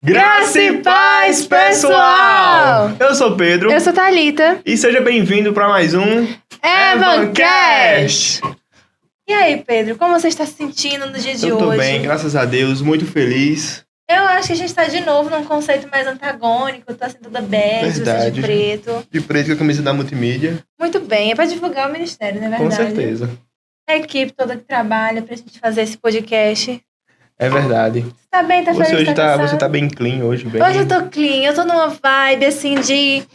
Graça e paz, pessoal! Eu sou Pedro. Eu sou Thalita. E seja bem-vindo para mais um Evancast! E aí, Pedro, como você está se sentindo no dia de hoje? Eu tô bem, graças a Deus, muito feliz. Eu acho que a gente está de novo num conceito mais antagônico. Tô assim toda bege, você de preto. De preto com a camisa da multimídia. Muito bem, é para divulgar o ministério, não é verdade? Com certeza. A equipe toda que trabalha pra gente fazer esse podcast. É verdade. Você tá bem, tá feliz, Você hoje tá você tá bem clean hoje, bem. Hoje eu tô clean, eu tô numa vibe assim de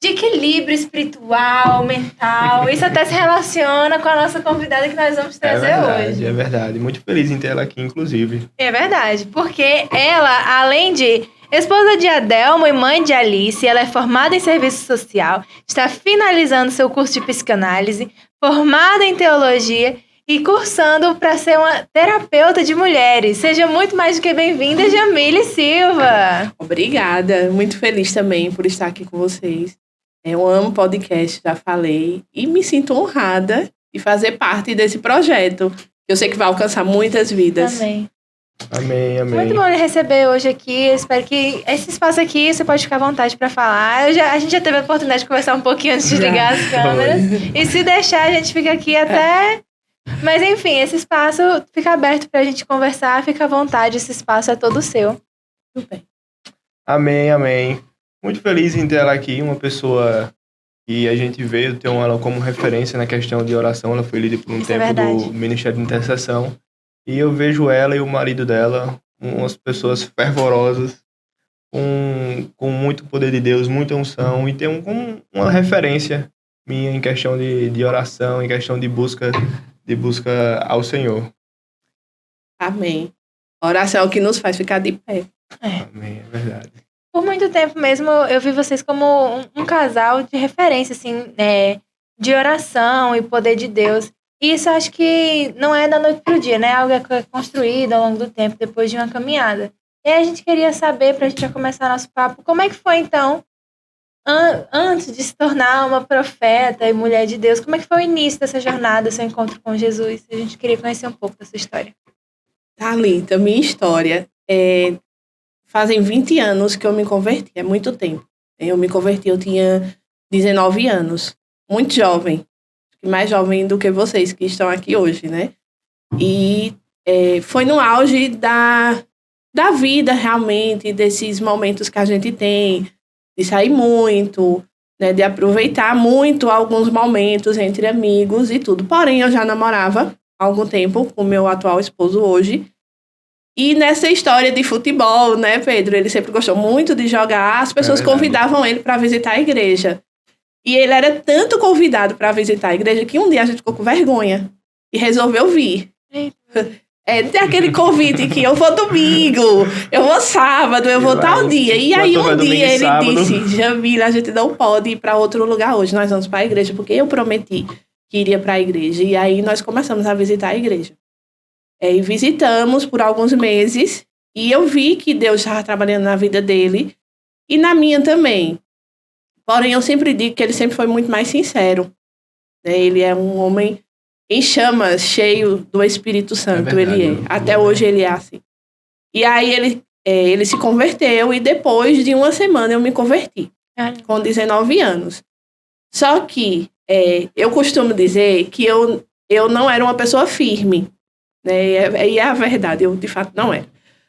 equilíbrio espiritual, mental. Isso até se relaciona com a nossa convidada que nós vamos trazer hoje. É verdade. Muito feliz em ter ela aqui, inclusive. É verdade, porque ela, além de esposa de Adelmo e mãe de Alice, ela é formada em serviço social, está finalizando seu curso de psicanálise, formada em teologia e cursando para ser uma terapeuta de mulheres. Seja muito mais do que bem-vinda, Jamile Silva. Obrigada, muito feliz também por estar aqui com vocês. Eu amo podcast, já falei, e me sinto honrada de fazer parte desse projeto. Eu sei que vai alcançar muitas vidas. Amém. Amém, amém. Muito bom lhe receber hoje aqui. Eu espero que esse espaço aqui você pode ficar à vontade para falar. A gente já teve a oportunidade de conversar um pouquinho antes de ligar as câmeras. E se deixar, a gente fica aqui até... Mas enfim, esse espaço fica aberto pra gente conversar. Fica à vontade, esse espaço é todo seu. Tudo bem. Amém, amém. Muito feliz em ter ela aqui, uma pessoa que a gente veio ter ela como referência na questão de oração. Ela foi líder por um tempo do Ministério de Intercessão. E eu vejo ela e o marido dela, umas pessoas fervorosas, com muito poder de Deus, muita unção, e tem uma referência minha em questão de oração, em questão de busca ao Senhor. Amém. A oração é o que nos faz ficar de pé. Amém, é verdade. Por muito tempo mesmo, eu vi vocês como um casal de referência, assim, de oração e poder de Deus. E isso acho que não é da noite pro dia, né? Algo que é construído ao longo do tempo, depois de uma caminhada. E aí a gente queria saber, pra gente já começar nosso papo, como é que foi, então, antes de se tornar uma profeta e mulher de Deus, como é que foi o início dessa jornada, seu encontro com Jesus? A gente queria conhecer um pouco dessa história. Thalita, minha história fazem 20 anos que eu me converti, é muito tempo. Eu me converti, eu tinha 19 anos, muito jovem, mais jovem do que vocês que estão aqui hoje, né? E foi no auge da vida, realmente, desses momentos que a gente tem, de sair muito, né, de aproveitar muito alguns momentos entre amigos e tudo. Porém, eu já namorava há algum tempo com o meu atual esposo hoje. E nessa história de futebol, né, Pedro? Ele sempre gostou muito de jogar. As pessoas convidavam ele para visitar a igreja. E ele era tanto convidado para visitar a igreja que um dia a gente ficou com vergonha e resolveu vir. Tem aquele convite que eu vou domingo, eu vou sábado, eu vou tal dia. E aí um dia ele disse, Jamila, a gente não pode ir para outro lugar hoje, nós vamos para a igreja, porque eu prometi que iria para a igreja. E aí nós começamos a visitar a igreja. E visitamos por alguns meses e eu vi que Deus estava trabalhando na vida dele e na minha também. Porém, eu sempre digo que ele sempre foi muito mais sincero. Ele é um homem em chamas, cheio do Espírito Santo, ele é. Até hoje ele é assim. E aí ele se converteu e depois de uma semana eu me converti, com 19 anos. Só que eu costumo dizer que eu não era uma pessoa firme, né? E é a verdade, eu de fato não era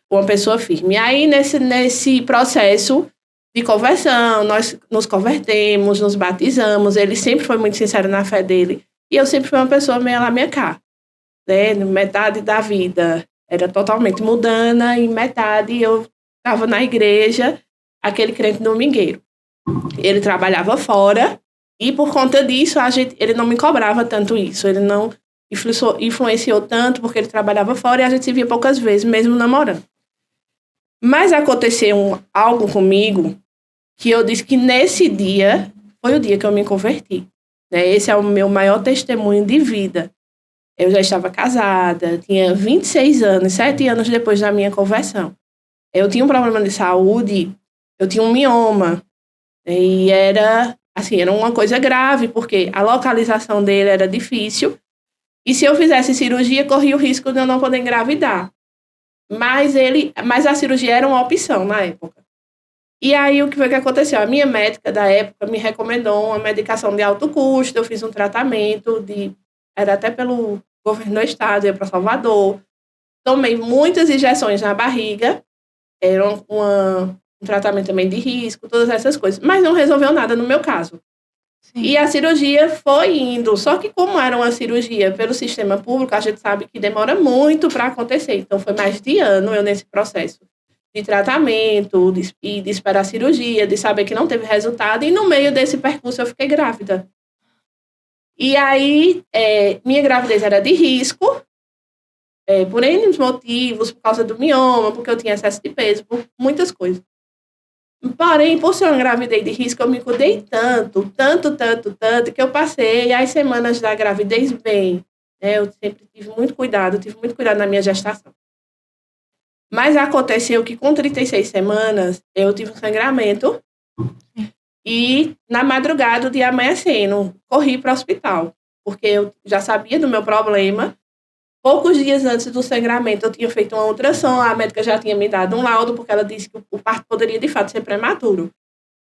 uma pessoa firme. E aí nesse processo de conversão, nós nos convertemos, nos batizamos, ele sempre foi muito sincero na fé dele. E eu sempre fui uma pessoa meio lá, meio cá, né? Metade da vida era totalmente mundana e metade eu estava na igreja, aquele crente domingueiro. Ele trabalhava fora e por conta disso ele não me cobrava tanto isso. Ele não influenciou tanto porque ele trabalhava fora e a gente se via poucas vezes, mesmo namorando. Mas aconteceu algo comigo que eu disse que nesse dia foi o dia que eu me converti. Esse é o meu maior testemunho de vida. Eu já estava casada, tinha 26 anos, 7 anos depois da minha conversão. Eu tinha um problema de saúde, eu tinha um mioma, e era assim, era uma coisa grave, porque a localização dele era difícil. E se eu fizesse cirurgia, corria o risco de eu não poder engravidar. Mas a cirurgia era uma opção na época. E aí, o que foi que aconteceu? A minha médica da época me recomendou uma medicação de alto custo, eu fiz um tratamento, era até pelo governo do estado, ia para Salvador. Tomei muitas injeções na barriga, era um tratamento também de risco, todas essas coisas. Mas não resolveu nada no meu caso. Sim. E a cirurgia foi indo. Só que como era uma cirurgia pelo sistema público, a gente sabe que demora muito para acontecer. Então, foi mais de ano eu nesse processo de tratamento, de esperar a cirurgia, de saber que não teve resultado. E no meio desse percurso eu fiquei grávida. E aí, minha gravidez era de risco, por N motivos, por causa do mioma, porque eu tinha excesso de peso, por muitas coisas. Porém, por ser uma gravidez de risco, eu me cuidei tanto, que eu passei as semanas da gravidez bem. Eu sempre tive muito cuidado na minha gestação. Mas aconteceu que com 36 semanas, eu tive um sangramento e na madrugada, o dia amanhecendo, corri para o hospital, porque eu já sabia do meu problema. Poucos dias antes do sangramento, eu tinha feito uma ultrassom, a médica já tinha me dado um laudo, porque ela disse que o parto poderia, de fato, ser prematuro.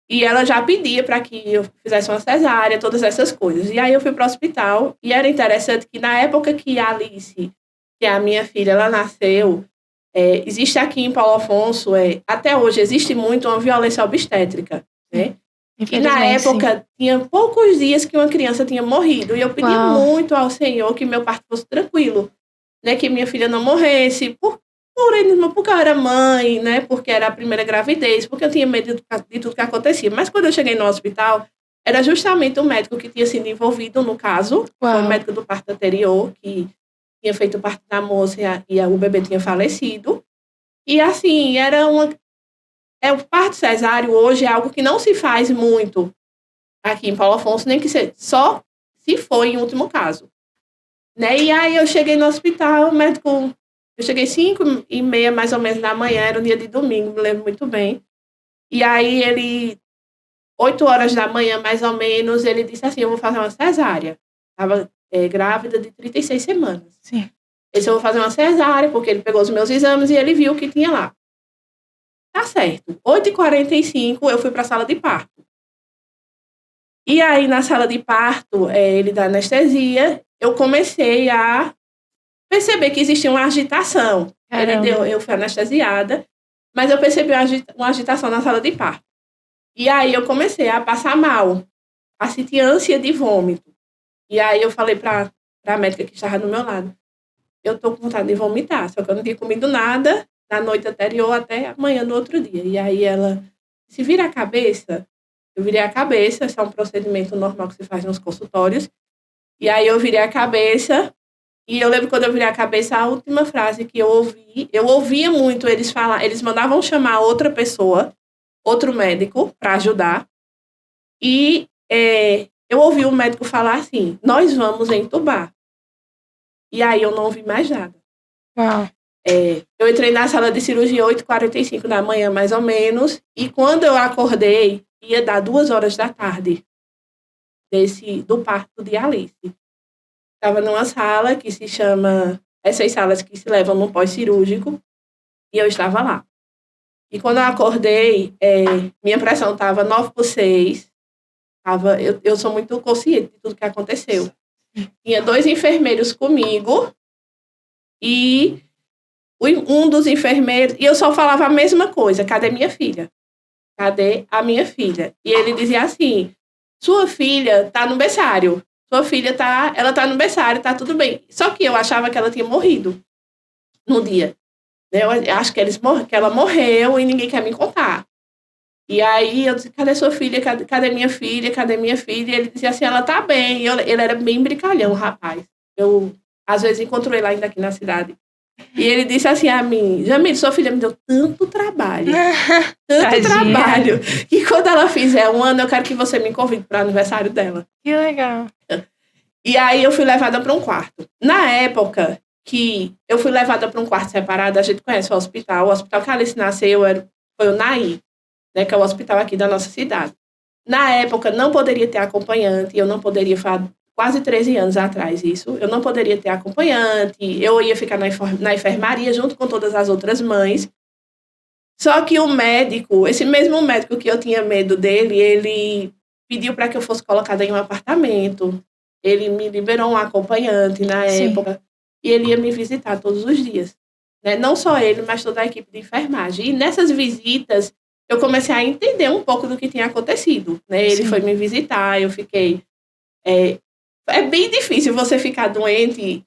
E ela já pedia para que eu fizesse uma cesárea, todas essas coisas. E aí eu fui para o hospital, e era interessante que na época que a Alice, que é a minha filha, ela nasceu, existe aqui em Paulo Afonso, até hoje, existe muito uma violência obstétrica, né? E na época, tinha poucos dias que uma criança tinha morrido, e eu pedi muito ao Senhor que meu parto fosse tranquilo, né, que minha filha não morresse, porque eu era mãe, né, porque era a primeira gravidez, porque eu tinha medo de tudo que acontecia. Mas quando eu cheguei no hospital, era justamente o médico que tinha sido envolvido no caso, foi o médico do parto anterior, que tinha feito o parto da moça e o bebê tinha falecido. E assim, o parto cesáreo hoje é algo que não se faz muito aqui em Paulo Afonso, nem que seja, só se for em último caso. Né? E aí eu cheguei no hospital, o médico, eu cheguei 5h30 mais ou menos da manhã, era um dia de domingo, me lembro muito bem. E aí 8 horas da manhã mais ou menos, ele disse assim, eu vou fazer uma cesárea. Estava grávida de 36 semanas. Sim. Ele disse, eu vou fazer uma cesárea, porque ele pegou os meus exames e ele viu o que tinha lá. Tá certo. 8h45 eu fui para a sala de parto. E aí na sala de parto, ele dá anestesia, eu comecei a perceber que existia uma agitação. Eu fui anestesiada, mas eu percebi uma agitação na sala de parto. E aí eu comecei a passar mal, a sentir ânsia de vômito. E aí eu falei para a médica que estava do meu lado, eu tô com vontade de vomitar, só que eu não tinha comido nada na noite anterior até amanhã do outro dia. E aí ela se vira a cabeça, eu virei a cabeça, esse é um procedimento normal que se faz nos consultórios. E aí eu virei a cabeça, e eu lembro quando eu virei a cabeça, a última frase que eu ouvia muito eles falar, eles mandavam chamar outra pessoa, outro médico, para ajudar. E eu ouvi o médico falar assim, nós vamos entubar. E aí eu não ouvi mais nada. Uau. Eu entrei na sala de cirurgia 8h45 da manhã, mais ou menos, e quando eu acordei, ia dar 2 horas da tarde do parto de Alice. Estava numa sala que se chama, essas salas que se levam no pós-cirúrgico, e eu estava lá. E quando eu acordei, minha pressão estava 9/6, eu sou muito consciente de tudo que aconteceu. Tinha 2 enfermeiros comigo, e um dos enfermeiros, e eu só falava a mesma coisa, cadê minha filha? Cadê a minha filha? E ele dizia assim, sua filha tá no berçário. Sua filha ela tá no berçário, tá tudo bem. Só que eu achava que ela tinha morrido no dia. Eu acho que ela morreu e ninguém quer me contar. E aí eu disse, cadê sua filha? Cadê minha filha? Cadê minha filha? E ele dizia assim, ela tá bem. Ele era bem brincalhão, rapaz. Eu, às vezes, encontro ele ainda aqui na cidade. E ele disse assim a mim, Jamile, sua filha me deu tanto trabalho, que quando ela fizer 1 ano, eu quero que você me convide para o aniversário dela. Que legal. E aí eu fui levada para um quarto. Na época que eu fui levada para um quarto separado, a gente conhece o hospital que a Alice nasceu foi o Naí, né, que é o hospital aqui da nossa cidade. Na época, não poderia ter acompanhante, eu não poderia falar, quase 13 anos atrás isso, eu não poderia ter acompanhante, eu ia ficar na enfermaria junto com todas as outras mães. Só que o médico, esse mesmo médico que eu tinha medo dele, ele pediu para que eu fosse colocada em um apartamento, ele me liberou um acompanhante na época, e ele ia me visitar todos os dias. Né? Não só ele, mas toda a equipe de enfermagem. E nessas visitas, eu comecei a entender um pouco do que tinha acontecido. Né? Ele foi me visitar, eu fiquei... É bem difícil você ficar doente.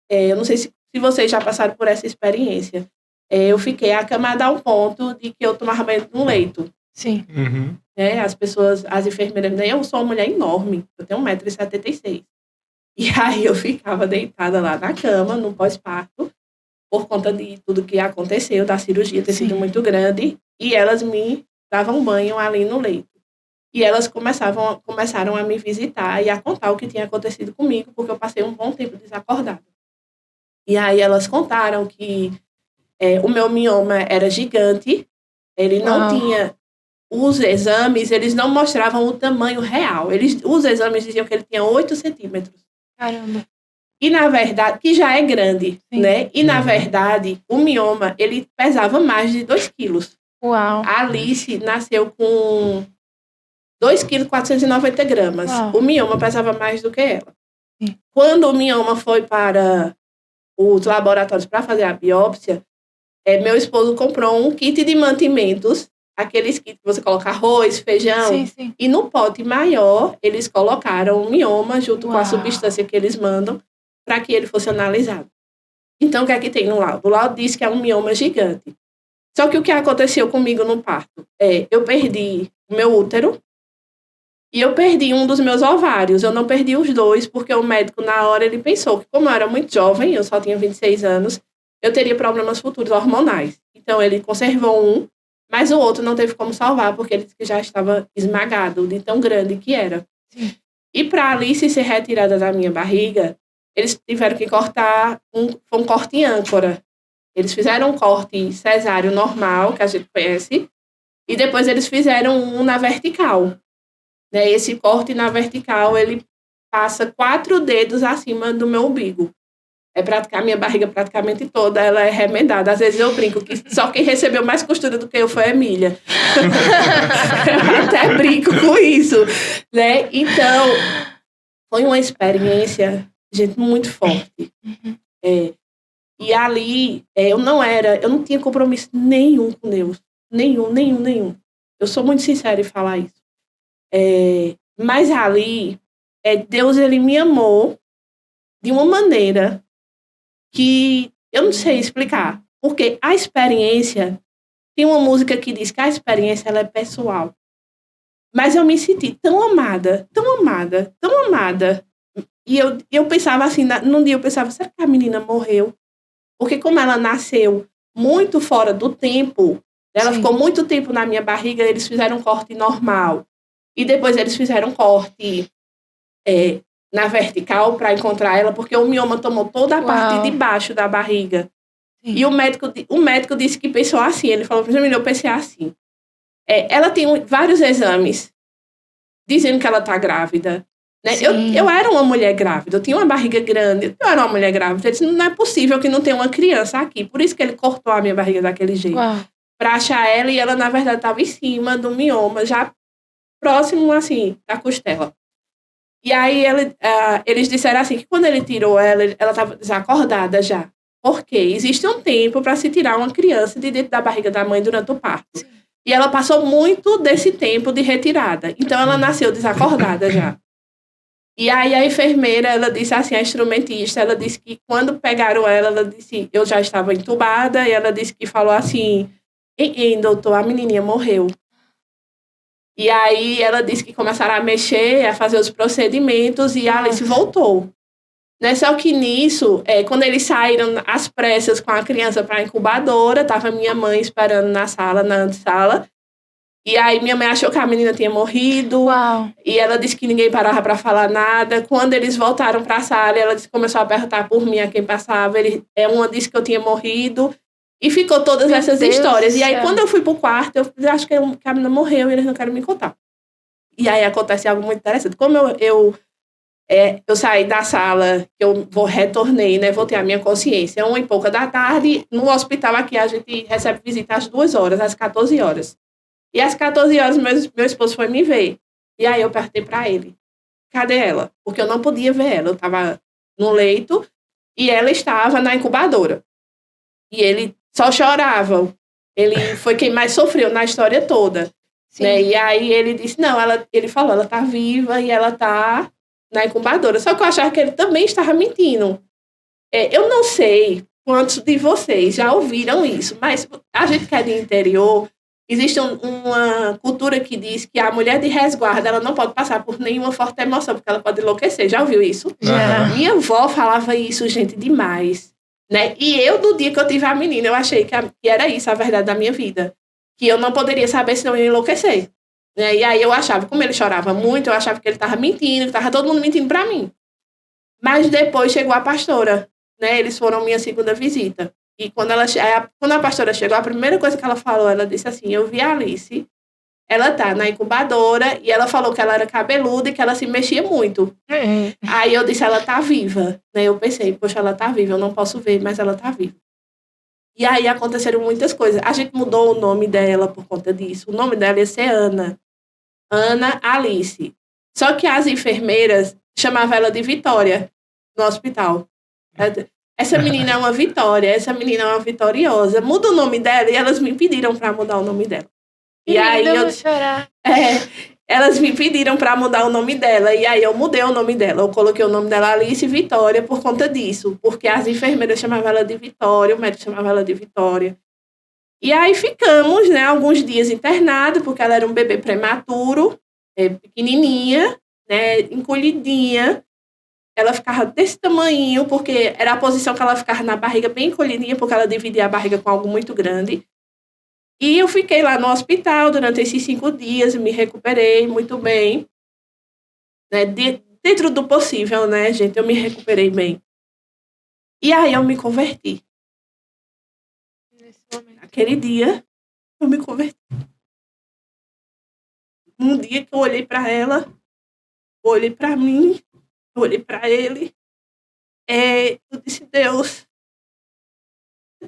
Eu não sei se vocês já passaram por essa experiência. Eu fiquei acamada ao ponto de que eu tomava banho num leito. Sim. Uhum. As pessoas, as enfermeiras... Eu sou uma mulher enorme, eu tenho 1,76 m. E aí eu ficava deitada lá na cama, no pós-parto, por conta de tudo que aconteceu, da cirurgia ter sido muito grande, e elas me davam banho ali no leito. E elas começaram a me visitar e a contar o que tinha acontecido comigo, porque eu passei um bom tempo desacordada. E aí elas contaram que o meu mioma era gigante, ele não tinha... Os exames, eles não mostravam o tamanho real. Os exames diziam que ele tinha 8 centímetros. Caramba. E, na verdade, que já é grande, né? E, na verdade, o mioma, ele pesava mais de 2 quilos. Uau. A Alice nasceu com 2,490 kg. O mioma pesava mais do que ela. Sim. Quando o mioma foi para os laboratórios para fazer a biópsia, meu esposo comprou um kit de mantimentos, aqueles kits que você coloca arroz, feijão, e no pote maior eles colocaram o mioma junto com a substância que eles mandam para que ele fosse analisado. Então, o que é que tem no laudo? O laudo diz que é um mioma gigante. Só que o que aconteceu comigo no parto eu perdi o meu útero e eu perdi um dos meus ovários. Eu não perdi os dois, porque o médico, na hora, ele pensou que, como eu era muito jovem, eu só tinha 26 anos, eu teria problemas futuros hormonais. Então, ele conservou um, mas o outro não teve como salvar, porque ele disse que já estava esmagado, de tão grande que era. Sim. E para Alice ser retirada da minha barriga, eles tiveram que cortar um corte em âncora. Eles fizeram um corte cesáreo normal, que a gente conhece, e depois eles fizeram um na vertical. Né? Esse corte na vertical, ele passa 4 dedos acima do meu umbigo. A minha barriga praticamente toda, ela é remendada. Às vezes eu brinco que só quem recebeu mais costura do que eu foi a Emília. Eu até brinco com isso. Né? Então, foi uma experiência, gente, muito forte. E ali, eu não tinha compromisso nenhum com Deus. Nenhum. Eu sou muito sincera em falar isso. Mas ali, Deus, ele me amou de uma maneira que eu não sei explicar. Porque a experiência, tem uma música que diz que a experiência ela é pessoal. Mas eu me senti tão amada. E eu pensava assim, num dia eu pensava, será que a menina morreu? Porque como ela nasceu muito fora do tempo, ela ficou muito tempo na minha barriga, eles fizeram um corte normal. E depois eles fizeram um corte na vertical para encontrar ela, porque o mioma tomou toda a parte de baixo da barriga. Sim. E o médico disse que pensou assim, ele falou, eu pensei assim, ela tem vários exames dizendo que ela está grávida. Né? Eu era uma mulher grávida, eu tinha uma barriga grande, eu era uma mulher grávida. Ele disse, não é possível que não tenha uma criança aqui. Por isso que ele cortou a minha barriga daquele jeito. Para achar ela, e ela, na verdade, estava em cima do mioma, já próximo, assim, da costela. E aí eles disseram assim, que quando ele tirou ela estava desacordada já. Porque existe um tempo para se tirar uma criança de dentro da barriga da mãe durante o parto. Sim. E ela passou muito desse tempo de retirada. Então, ela nasceu desacordada já. E aí a enfermeira, ela disse assim, a instrumentista, ela disse que quando pegaram ela disse, eu já estava entubada, e ela disse que falou assim, doutor, a menininha morreu. E aí ela disse que começaram a mexer, a fazer os procedimentos, e a Alice voltou. Né? Só que nisso, quando eles saíram às pressas com a criança para a incubadora, estava minha mãe esperando na antessala. E aí minha mãe achou que a menina tinha morrido. E ela disse que ninguém parava para falar nada. Quando eles voltaram para a sala, ela começou a perguntar por mim, a quem passava. Uma disse que eu tinha morrido. E ficou todas essas histórias. E aí, quando eu fui pro quarto, eu acho que a menina morreu e eles não querem me contar. E aí acontece algo muito interessante. Como eu saí da sala, que eu retornei, né? Voltei à minha consciência, 1h pouca da tarde. No hospital aqui, a gente recebe visita às 2h, às 14 horas. E às 14 horas, meu esposo foi me ver. E aí eu perguntei para ele, cadê ela? Porque eu não podia ver ela. Eu estava no leito e ela estava na incubadora. E ele só chorava. Ele foi quem mais sofreu na história toda. Né? E aí ele disse, não, ele falou, ela tá viva e ela tá na incubadora. Só que eu achava que ele também estava mentindo. Eu não sei quantos de vocês já ouviram isso, mas a gente que é de interior, existe uma cultura que diz que a mulher de resguardo, ela não pode passar por nenhuma forte emoção, porque ela pode enlouquecer. Já ouviu isso? Já. Minha avó falava isso, gente, demais. Né? E eu, do dia que eu tive a menina, eu achei que era isso a verdade da minha vida. Que eu não poderia saber se não ia enlouquecer. Né? E aí eu achava, como ele chorava muito, eu achava que ele estava mentindo, que estava todo mundo mentindo para mim. Mas depois chegou a pastora, né? Eles foram minha segunda visita. E quando a pastora chegou, a primeira coisa que ela falou, ela disse assim, eu vi a Alice, ela tá na incubadora, e ela falou que ela era cabeluda e que ela se mexia muito. Aí eu disse, ela tá viva. Né? Eu pensei, poxa, ela tá viva, eu não posso ver, mas ela tá viva. E aí aconteceram muitas coisas. A gente mudou o nome dela por conta disso. O nome dela ia ser Ana. Ana Alice. Só que as enfermeiras chamavam ela de Vitória no hospital. Essa menina é uma Vitória, essa menina é uma vitoriosa. Muda o nome dela e elas me pediram para mudar o nome dela. E aí eu vou chorar. Elas me pediram para mudar o nome dela, e aí eu mudei o nome dela. Eu coloquei o nome dela Alice Vitória por conta disso, porque as enfermeiras chamavam ela de Vitória, o médico chamava ela de Vitória. E aí ficamos, né, alguns dias internados, porque ela era um bebê prematuro, pequenininha, né, encolhidinha. Ela ficava desse tamanho, porque era a posição que ela ficava na barriga bem encolhidinha, porque ela dividia a barriga com algo muito grande. E eu fiquei lá no hospital durante esses 5 dias, me recuperei muito bem. Né? Dentro do possível, né, gente? Eu me recuperei bem. E aí eu me converti. Naquele dia, eu me converti. Um dia que eu olhei para ela, eu olhei para mim, eu olhei para ele, eu disse, Deus,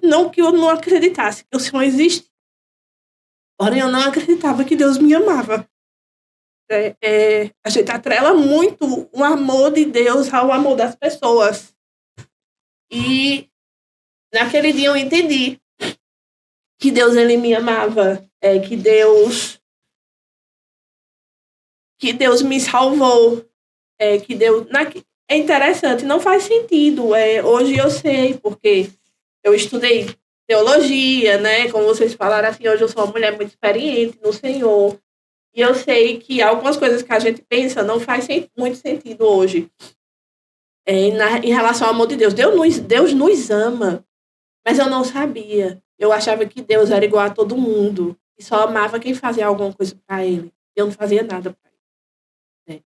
não que eu não acreditasse que o Senhor existe, porém eu não acreditava que Deus me amava. A gente atrela muito o amor de Deus ao amor das pessoas. E naquele dia eu entendi que Deus, ele me amava, que Deus me salvou, que Deus... É interessante, não faz sentido. Hoje eu sei, porque eu estudei teologia, né? Como vocês falaram, assim, hoje eu sou uma mulher muito experiente no Senhor. E eu sei que algumas coisas que a gente pensa não faz muito sentido hoje. Em relação ao amor de Deus. Deus nos ama, mas eu não sabia. Eu achava que Deus era igual a todo mundo e só amava quem fazia alguma coisa para ele. Eu não fazia nada para ele.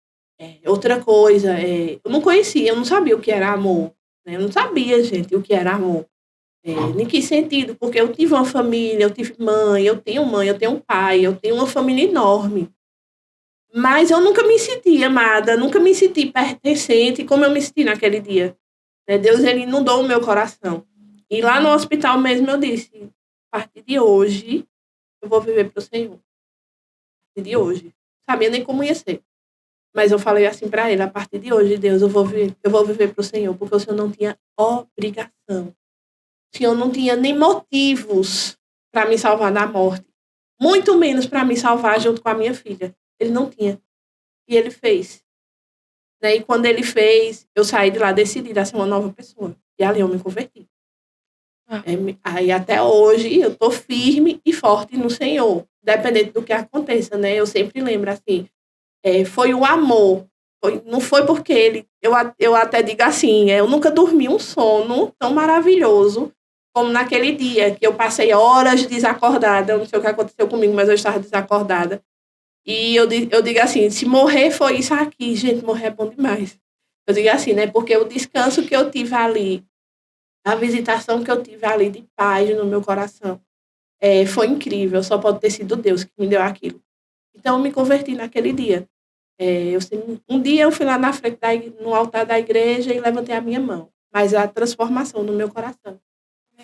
Outra coisa, eu não conhecia, eu não sabia o que era amor. Né? Eu não sabia, gente, o que era amor. Em que sentido? Porque eu tive uma família, eu tive mãe, eu tenho um pai, eu tenho uma família enorme. Mas eu nunca me senti amada, nunca me senti pertencente como eu me senti naquele dia. Deus, ele inundou o meu coração. E lá no hospital mesmo eu disse, a partir de hoje, eu vou viver para o Senhor. A partir de hoje. Não sabia nem como ia ser. Mas eu falei assim para ele, a partir de hoje, Deus, eu vou viver para o Senhor, porque o Senhor não tinha obrigação. O Senhor não tinha nem motivos para me salvar da morte. Muito menos para me salvar junto com a minha filha. Ele não tinha. E ele fez. Né? E quando ele fez, eu saí de lá decidida a ser uma nova pessoa. E ali eu me converti. Aí até hoje eu tô firme e forte no Senhor. Independente do que aconteça, né? Eu sempre lembro assim. Foi o amor. Não foi porque ele... Eu até digo assim, eu nunca dormi um sono tão maravilhoso como naquele dia, que eu passei horas desacordada. Eu não sei o que aconteceu comigo, mas eu estava desacordada. E eu digo assim, se morrer foi isso aqui, gente, morrer é bom demais. Eu digo assim, né? Porque o descanso que eu tive ali, a visitação que eu tive ali de paz no meu coração, foi incrível. Só pode ter sido Deus que me deu aquilo. Então, eu me converti naquele dia. Um dia eu fui lá na frente, no altar da igreja, e levantei a minha mão. Mas a transformação no meu coração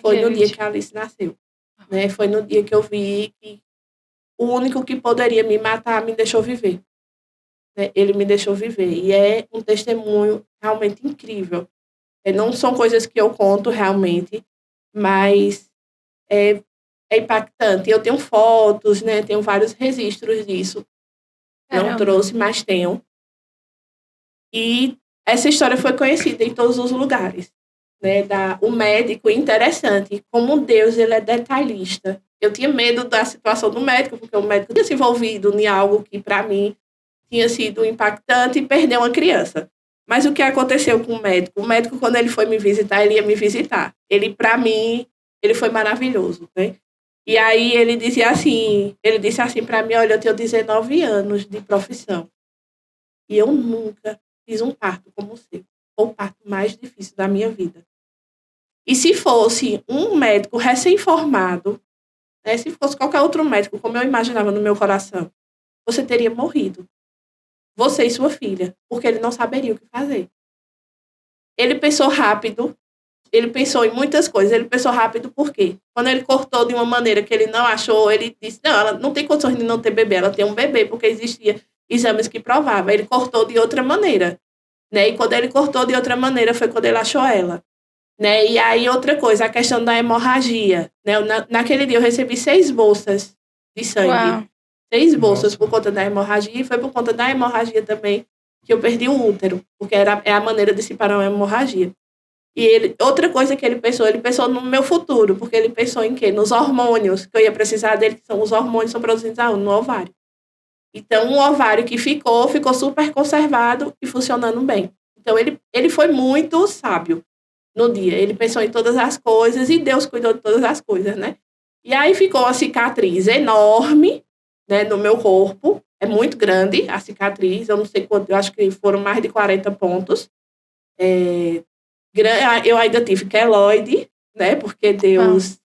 foi no dia que a Alice nasceu. Né? Foi no dia que eu vi que o único que poderia me matar me deixou viver. Né? Ele me deixou viver. E é um testemunho realmente incrível. Não são coisas que eu conto realmente, mas é impactante. Eu tenho fotos, né? Tenho vários registros disso. Caramba. Não trouxe, mas tenho. E essa história foi conhecida em todos os lugares. Né? O médico, interessante, como Deus ele é detalhista. Eu tinha medo da situação do médico, porque o médico tinha se envolvido em algo que, para mim, tinha sido impactante e perdeu uma criança. Mas o que aconteceu com o médico? O médico, quando ele foi me visitar, ele ia me visitar. Ele, para mim, ele foi maravilhoso. Né? E aí ele disse assim para mim, olha, eu tenho 19 anos de profissão. E eu nunca fiz um parto como o seu. Foi o parto mais difícil da minha vida. E se fosse um médico recém-formado, né, se fosse qualquer outro médico, como eu imaginava no meu coração, você teria morrido. Você e sua filha, porque ele não saberia o que fazer. Ele pensou rápido, ele pensou em muitas coisas, ele pensou rápido por quê? Quando ele cortou de uma maneira que ele não achou, ele disse, não, ela não tem condições de não ter bebê, ela tem um bebê, porque existia exames que provavam. Ele cortou de outra maneira. Né? E quando ele cortou de outra maneira, foi quando ele achou ela. Né? E aí, outra coisa, a questão da hemorragia. Né? Naquele dia, eu recebi 6 bolsas de sangue. Uau. 6 bolsas por conta da hemorragia, e foi por conta da hemorragia também que eu perdi o útero, porque é a maneira de se parar uma hemorragia. E outra coisa que ele pensou no meu futuro, porque ele pensou em quê? Nos hormônios, que eu ia precisar dele, que são os hormônios que são produzidos no ovário. Então, um ovário que ficou super conservado e funcionando bem. Então, ele foi muito sábio no dia. Ele pensou em todas as coisas e Deus cuidou de todas as coisas, né? E aí ficou uma cicatriz enorme, né, no meu corpo. É muito grande a cicatriz. Eu não sei quanto, eu acho que foram mais de 40 pontos. Eu ainda tive queloide, né? Porque Deus,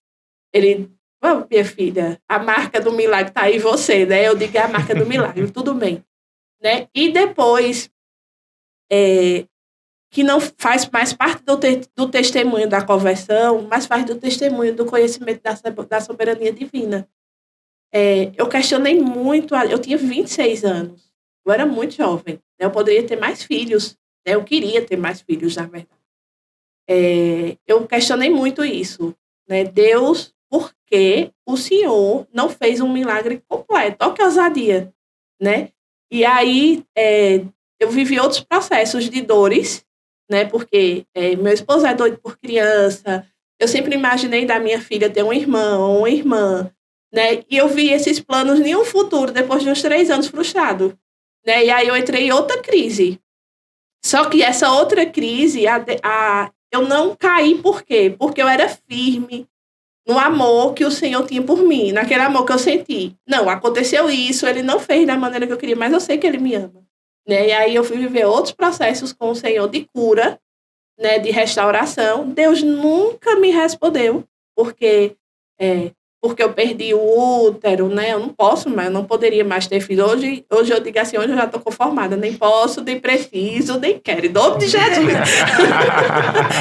ele... Oh, minha filha, a marca do milagre está aí em você, né? Eu digo é a marca do milagre, tudo bem. Né? E depois, que não faz mais parte do testemunho da conversão, mas faz do testemunho do conhecimento da soberania divina. Eu questionei muito, eu tinha 26 anos, eu era muito jovem, né? Eu poderia ter mais filhos, né? Eu queria ter mais filhos, na verdade. Eu questionei muito isso, né? Deus, por que o Senhor não fez um milagre completo? Olha que ousadia, né? E aí, eu vivi outros processos de dores, né? Porque meu esposo é doido por criança, eu sempre imaginei da minha filha ter um irmão ou uma irmã, né? E eu vi esses planos em um futuro, depois de uns 3 anos frustrado, né? E aí eu entrei em outra crise. Só que essa outra crise, eu não caí por quê? Porque eu era firme no amor que o Senhor tinha por mim, naquele amor que eu senti. Não, aconteceu isso, ele não fez da maneira que eu queria, mas eu sei que ele me ama. Né? E aí eu fui viver outros processos com o Senhor de cura, né, de restauração. Deus nunca me respondeu, porque eu perdi o útero, né? Eu não posso mais, eu não poderia mais ter filho. Hoje eu digo assim, hoje eu já estou conformada. Nem posso, nem preciso, nem quero. Em nome de Jesus.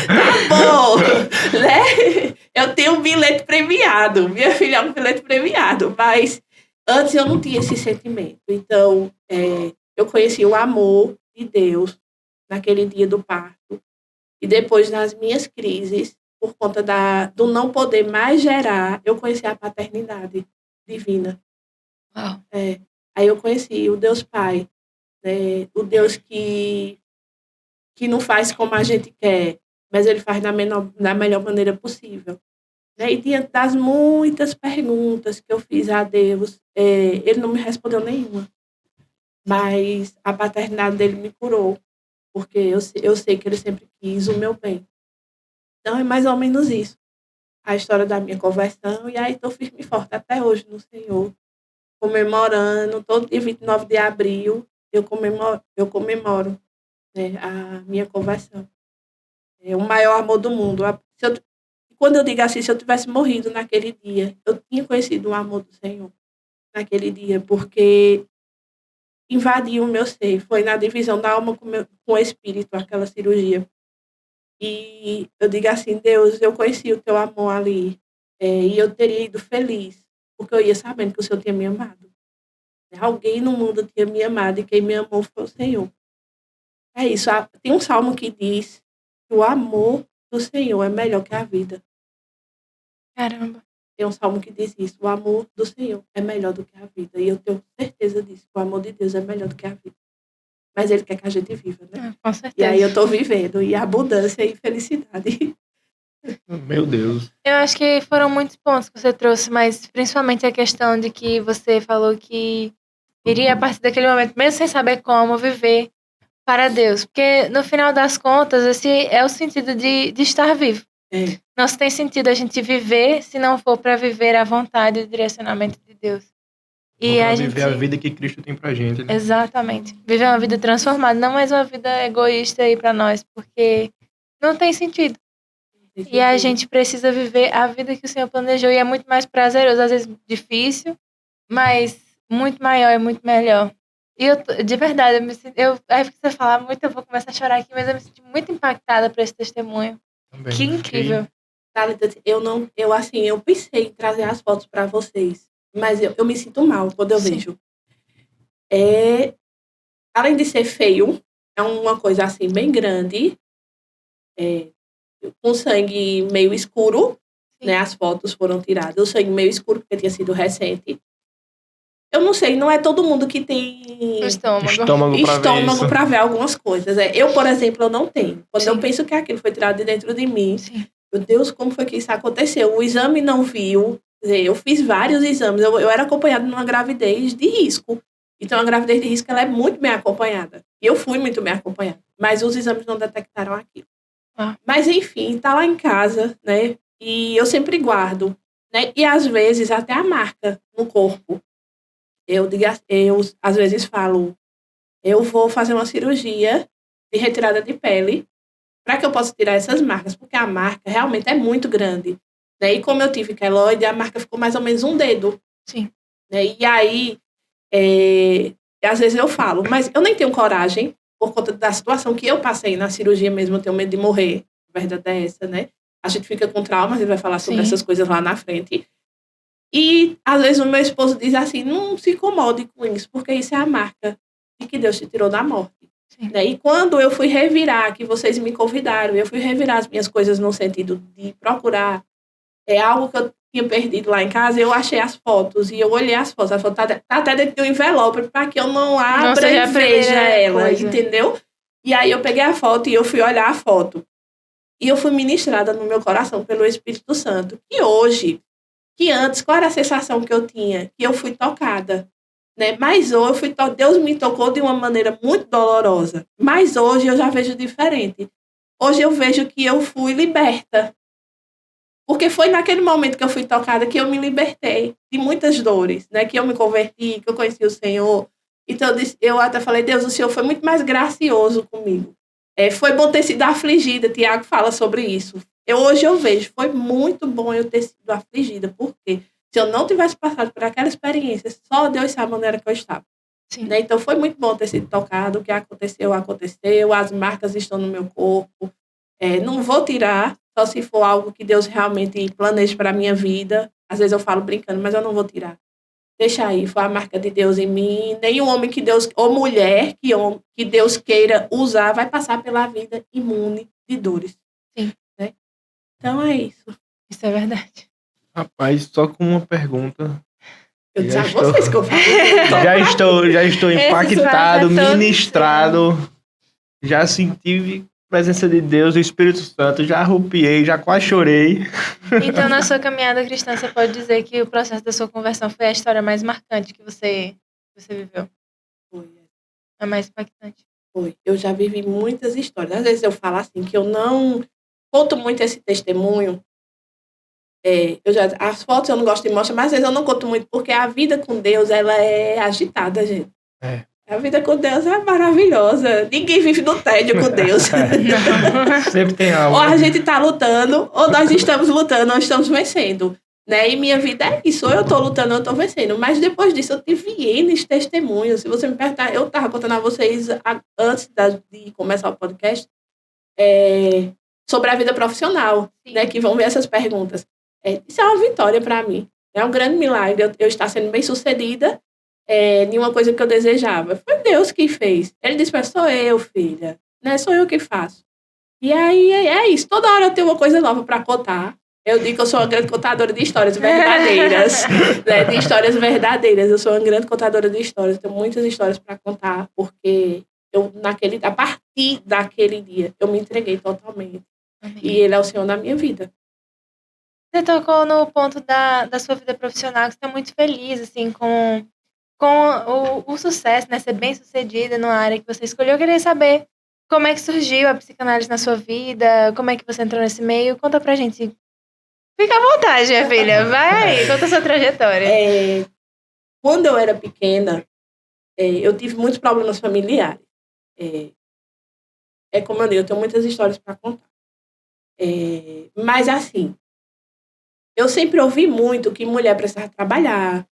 Tá bom. Né? Eu tenho um bilhete premiado. Minha filha é um bilhete premiado. Mas antes eu não tinha esse sentimento. Então, eu conheci o amor de Deus naquele dia do parto. E depois, nas minhas crises, por conta do não poder mais gerar, eu conheci a paternidade divina. Uau. Aí eu conheci o Deus Pai, né? O Deus que não faz como a gente quer, mas ele faz da melhor maneira possível. Né? E diante das muitas perguntas que eu fiz a Deus, ele não me respondeu nenhuma. Mas a paternidade dele me curou, porque eu sei que ele sempre quis o meu bem. Então, é mais ou menos isso. A história da minha conversão. E aí, estou firme e forte até hoje no Senhor. Comemorando. Todo dia 29 de abril, eu comemoro, né, a minha conversão. É o maior amor do mundo. Quando eu digo assim, se eu tivesse morrido naquele dia, eu tinha conhecido o amor do Senhor naquele dia. Porque invadiu o meu ser. Foi na divisão da alma com o espírito, aquela cirurgia. E eu digo assim, Deus, eu conheci o teu amor ali. E eu teria ido feliz, porque eu ia sabendo que o Senhor tinha me amado. Alguém no mundo tinha me amado e quem me amou foi o Senhor. É isso. Tem um salmo que diz que o amor do Senhor é melhor que a vida. Caramba. Tem um salmo que diz isso. O amor do Senhor é melhor do que a vida. E eu tenho certeza disso. O amor de Deus é melhor do que a vida. Mas Ele quer que a gente viva, né? Com certeza. E aí eu tô vivendo. E abundância e felicidade. Meu Deus. Eu acho que foram muitos pontos que você trouxe, mas principalmente a questão de que você falou que iria, a partir daquele momento, mesmo sem saber como, viver para Deus. Porque, no final das contas, esse é o sentido de estar vivo. Não se tem sentido a gente viver se não for para viver a vontade e o direcionamento de Deus. E a gente viver a vida que Cristo tem pra gente, né? Exatamente. Viver uma vida transformada, não mais uma vida egoísta aí para nós, porque não tem sentido. E a gente precisa viver a vida que o Senhor planejou. E é muito mais prazeroso, às vezes difícil, mas muito maior e muito melhor. E eu, de verdade, aí que você falar muito, eu vou começar a chorar aqui, mas eu me senti muito impactada por esse testemunho. Também. Que incrível. Eu pensei em trazer as fotos para vocês, mas eu me sinto mal quando eu vejo. Além de ser feio, é uma coisa assim bem grande, com sangue meio escuro, né? As fotos foram tiradas, o sangue meio escuro, porque tinha sido recente. Eu não sei, não é todo mundo que tem estômago para ver algumas coisas. Eu, por exemplo, eu não tenho. Quando eu penso que aquilo foi tirado de dentro de mim, meu Deus, como foi que isso aconteceu? O exame não viu. Eu fiz vários exames. Eu era acompanhada numa gravidez de risco. Então, a gravidez de risco ela é muito bem acompanhada. E eu fui muito bem acompanhada. Mas os exames não detectaram aquilo. Mas, enfim, tá lá em casa, né? E eu sempre guardo, né? E, às vezes, até a marca no corpo. Eu às vezes falo, eu vou fazer uma cirurgia de retirada de pele para que eu possa tirar essas marcas, porque a marca realmente é muito grande. Né? E como eu tive queloide, a marca ficou mais ou menos um dedo. Sim. Né? E aí, às vezes eu falo, mas eu nem tenho coragem, por conta da situação que eu passei na cirurgia mesmo, eu tenho medo de morrer. A verdade é essa, né? A gente fica com trauma, a gente vai falar sobre essas coisas lá na frente. E, às vezes, o meu esposo diz assim, não se incomode com isso, porque isso é a marca de que Deus te tirou da morte. Né? E quando eu fui revirar, que vocês me convidaram, eu fui revirar as minhas coisas no sentido de procurar algo que eu tinha perdido lá em casa, eu achei as fotos, e eu olhei as fotos, a foto tá até dentro de um envelope, para que eu não abra e veja ela, entendeu? E aí eu peguei a foto e eu fui olhar a foto. E eu fui ministrada no meu coração pelo Espírito Santo. E hoje... que antes, qual era a sensação que eu tinha? Que eu fui tocada, né? Mas hoje, Deus me tocou de uma maneira muito dolorosa. Mas hoje eu já vejo diferente. Hoje eu vejo que eu fui liberta. Porque foi naquele momento que eu fui tocada que eu me libertei de muitas dores, né? Que eu me converti, que eu conheci o Senhor. Então eu até falei, Deus, o Senhor foi muito mais gracioso comigo. Foi bom ter sido afligida, Tiago fala sobre isso. Hoje eu vejo, foi muito bom eu ter sido afligida, porque se eu não tivesse passado por aquela experiência, só Deus sabe a maneira que eu estava. Né? Então foi muito bom ter sido tocado, o que aconteceu, as marcas estão no meu corpo. Não vou tirar, só se for algo que Deus realmente planeje para a minha vida. Às vezes eu falo brincando, mas eu não vou tirar. Deixa aí, foi a marca de Deus em mim. Nenhum homem que Deus, ou mulher que Deus queira usar, vai passar pela vida imune de dores. Sim. Né? Então é isso. Isso é verdade. Rapaz, só com uma pergunta. Eu disse a vocês que eu falo. Já estou impactado, ministrado. Já senti a presença de Deus, o Espírito Santo. Já arrupiei, já quase chorei. Então, na sua caminhada cristã, você pode dizer que o processo da sua conversão foi a história mais marcante que você viveu? Foi. A mais impactante? Foi. Eu já vivi muitas histórias. Às vezes eu falo assim, que eu não conto muito esse testemunho. As fotos eu não gosto de mostrar, mas às vezes eu não conto muito, porque a vida com Deus, ela é agitada, gente. A vida com Deus é maravilhosa. Ninguém vive no tédio com Deus. Sempre tem algo. Ou a gente está lutando, ou nós estamos lutando, ou estamos vencendo. né? E minha vida é isso. Ou eu tô lutando, ou eu tô vencendo. Mas depois disso, eu tive N testemunhos. Se você me perguntar, eu tava contando a vocês, antes de começar o podcast, sobre a vida profissional, né? Que vão ver essas perguntas. Isso é uma vitória para mim. É um grande milagre eu estar sendo bem-sucedida em uma coisa que eu desejava. Foi Deus que fez. Ele disse, sou eu, filha. Né? Sou eu que faço. E aí é isso. Toda hora eu tenho uma coisa nova para contar. Eu digo que eu sou uma grande contadora de histórias verdadeiras. Né? De histórias verdadeiras. Eu sou uma grande contadora de histórias. Tenho muitas histórias para contar, porque a partir daquele dia, eu me entreguei totalmente. Amém. E Ele é o Senhor da minha vida. Você tocou no ponto da sua vida profissional, que você está muito feliz, assim, com o sucesso, né? Ser bem-sucedida numa área que você escolheu. Eu queria saber como é que surgiu a psicanálise na sua vida, como é que você entrou nesse meio. Conta pra gente. Fica à vontade, minha filha. Vai aí, conta a sua trajetória. Quando eu era pequena, eu tive muitos problemas familiares. Como eu digo, eu tenho muitas histórias para contar. Mas, assim, eu sempre ouvi muito que mulher precisava trabalhar,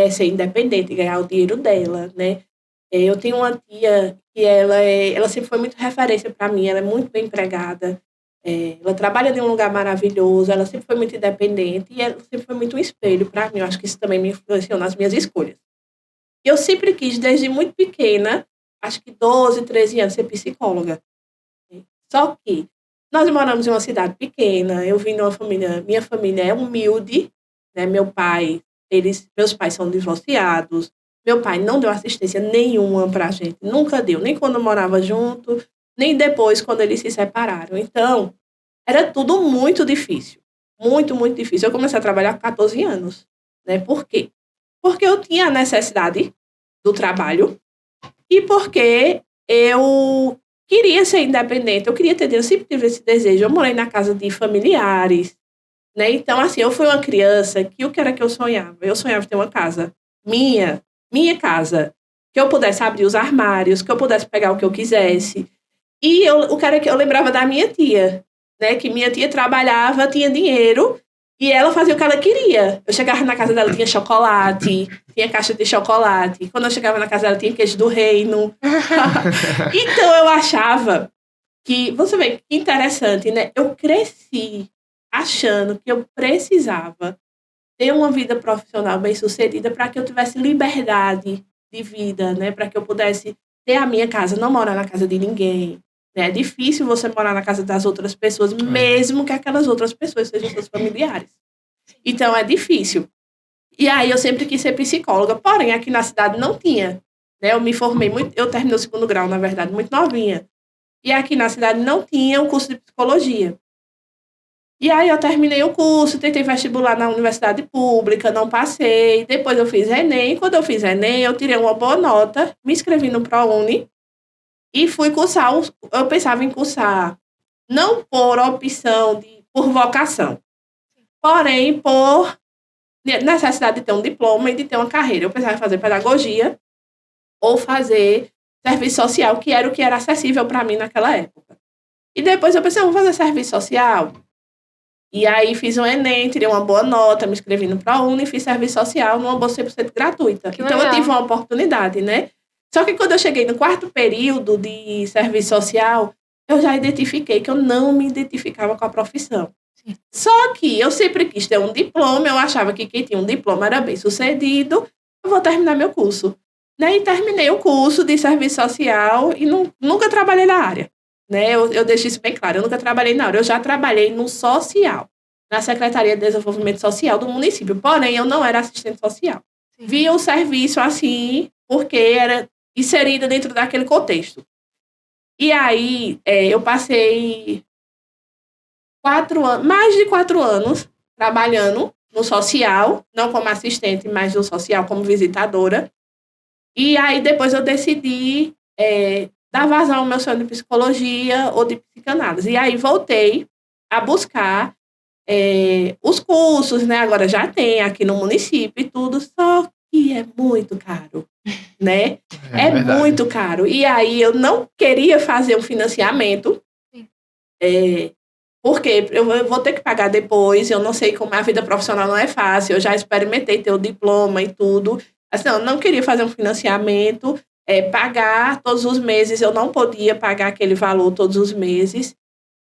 ser independente, ganhar o dinheiro dela, né? Eu tenho uma tia que ela sempre foi muito referência para mim, ela é muito bem empregada, ela trabalha em um lugar maravilhoso, ela sempre foi muito independente e ela sempre foi muito um espelho para mim. Eu acho que isso também me influenciou nas minhas escolhas. Eu sempre quis, desde muito pequena, acho que 12, 13 anos, ser psicóloga. Só que nós moramos em uma cidade pequena, eu vim de uma família, minha família é humilde, né? Meus pais são divorciados, meu pai não deu assistência nenhuma pra gente, nunca deu, nem quando eu morava junto, nem depois quando eles se separaram. Então, era tudo muito difícil, muito, muito difícil. Eu comecei a trabalhar com 14 anos, né? Por quê? Porque eu tinha a necessidade do trabalho e porque eu queria ser independente, eu queria ter dinheiro, eu sempre tive esse desejo. Eu morei na casa de familiares, né? Então, assim, eu fui uma criança que o que era que eu sonhava? Eu sonhava ter uma casa minha casa, que eu pudesse abrir os armários, que eu pudesse pegar o que eu quisesse. E o cara que eu lembrava da minha tia, né? Que minha tia trabalhava, tinha dinheiro e ela fazia o que ela queria. Eu chegava na casa dela, tinha chocolate, tinha caixa de chocolate. Quando eu chegava na casa dela, tinha queijo do reino. Então, eu achava que... Você vê que interessante, né? Eu cresci achando que eu precisava ter uma vida profissional bem-sucedida para que eu tivesse liberdade de vida, né? Para que eu pudesse ter a minha casa, não morar na casa de ninguém. Né? É difícil você morar na casa das outras pessoas, mesmo que aquelas outras pessoas sejam seus familiares. Então, é difícil. E aí, eu sempre quis ser psicóloga, porém, aqui na cidade não tinha. Né? Eu me formei eu terminei o 2º grau, na verdade, muito novinha. E aqui na cidade não tinha um curso de psicologia. E aí, eu terminei o curso, tentei vestibular na universidade pública, não passei. Depois, eu fiz Enem. Quando eu fiz Enem, eu tirei uma boa nota, me inscrevi no ProUni e fui cursar. Eu pensava em cursar, não por opção, por vocação, porém, por necessidade de ter um diploma e de ter uma carreira. Eu pensava em fazer pedagogia ou fazer serviço social, que era o que era acessível para mim naquela época. E depois eu pensei, vou fazer serviço social. E aí fiz um Enem, tirei uma boa nota, me inscrevi no ProUni e fiz serviço social numa bolsa 100% gratuita. Então, eu tive uma oportunidade, né? Só que quando eu cheguei no 4º período de serviço social, eu já identifiquei que eu não me identificava com a profissão. Sim. Só que eu sempre quis ter um diploma, eu achava que quem tinha um diploma era bem-sucedido, eu vou terminar meu curso. Né? E terminei o curso de serviço social e nunca trabalhei na área. Né? Eu deixo isso bem claro, eu nunca trabalhei na área, eu já trabalhei no social, na Secretaria de Desenvolvimento Social do município, porém eu não era assistente social. Sim. Via o serviço assim, porque era inserida dentro daquele contexto. E aí, eu passei mais de 4 anos trabalhando no social, não como assistente, mas no social como visitadora. E aí, depois eu decidi dar vazão ao meu sonho de psicologia ou de psicanálise. E aí, voltei a buscar os cursos, né? Agora já tem aqui no município e tudo, só que é muito caro, né? É muito caro. E aí, eu não queria fazer um financiamento Porque eu vou ter que pagar depois, eu não sei como a vida profissional não é fácil, eu já experimentei ter o diploma e tudo. Assim, eu não queria fazer um financiamento, pagar todos os meses, eu não podia pagar aquele valor todos os meses.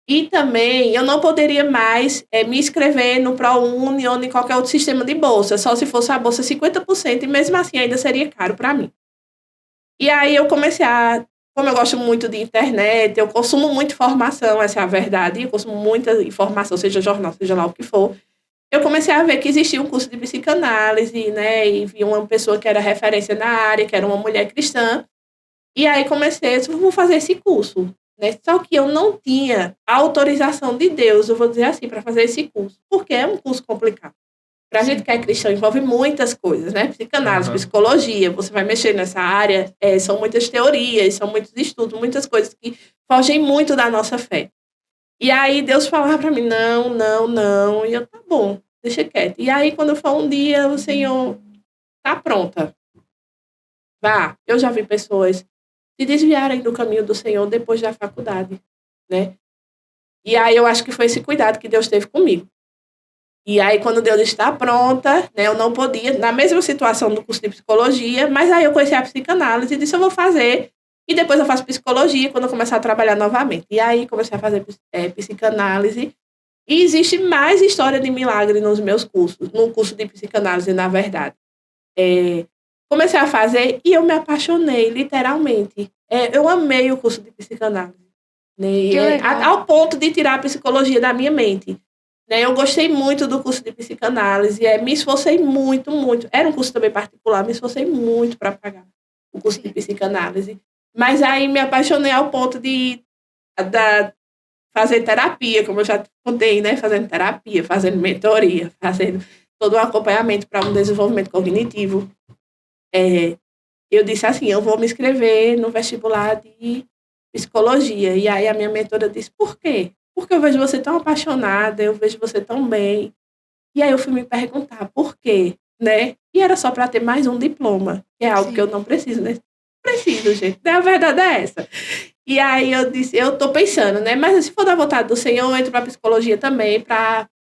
E também eu não poderia mais me inscrever no ProUni ou em qualquer outro sistema de bolsa, só se fosse a bolsa 50%, e mesmo assim ainda seria caro para mim. E aí eu comecei como eu gosto muito de internet, eu consumo muita informação, essa é a verdade, eu consumo muita informação, seja jornal, seja lá o que for. Eu comecei a ver que existia um curso de psicanálise, né, e vi uma pessoa que era referência na área, que era uma mulher cristã, e aí comecei, vou fazer esse curso, né, só que eu não tinha a autorização de Deus, eu vou dizer assim, para fazer esse curso, porque é um curso complicado. Para a gente que é cristão, envolve muitas coisas, né? Psicanálise, psicologia, você vai mexer nessa área, são muitas teorias, são muitos estudos, muitas coisas que fogem muito da nossa fé. E aí Deus falava para mim, não, não, não, e eu, tá bom, deixa quieto. E aí quando foi um dia, o Senhor, tá pronta, vá. Eu já vi pessoas se desviarem do caminho do Senhor depois da faculdade, né? E aí eu acho que foi esse cuidado que Deus teve comigo. E aí, quando Deus está pronta, né, eu não podia, na mesma situação do curso de psicologia, mas aí eu conheci a psicanálise e disse, eu vou fazer, e depois eu faço psicologia quando eu começar a trabalhar novamente. E aí, comecei a fazer psicanálise, e existe mais história de milagre nos meus cursos, no curso de psicanálise, na verdade. Comecei a fazer e eu me apaixonei, literalmente. Eu amei o curso de psicanálise, né, ao ponto de tirar a psicologia da minha mente. Eu gostei muito do curso de psicanálise, me esforcei muito, muito. Era um curso também particular, me esforcei muito para pagar o curso de psicanálise. Mas aí me apaixonei ao ponto de fazer terapia, como eu já contei, né? Fazendo terapia, fazendo mentoria, fazendo todo o acompanhamento para um desenvolvimento cognitivo. Eu disse assim, eu vou me inscrever no vestibular de psicologia. E aí a minha mentora disse, por quê? Porque eu vejo você tão apaixonada, eu vejo você tão bem. E aí eu fui me perguntar por quê, né? E era só para ter mais um diploma, que é algo que eu não preciso, né? Preciso, gente. A verdade é essa. E aí eu disse, eu tô pensando, né? Mas se for da vontade do Senhor, eu entro para psicologia também,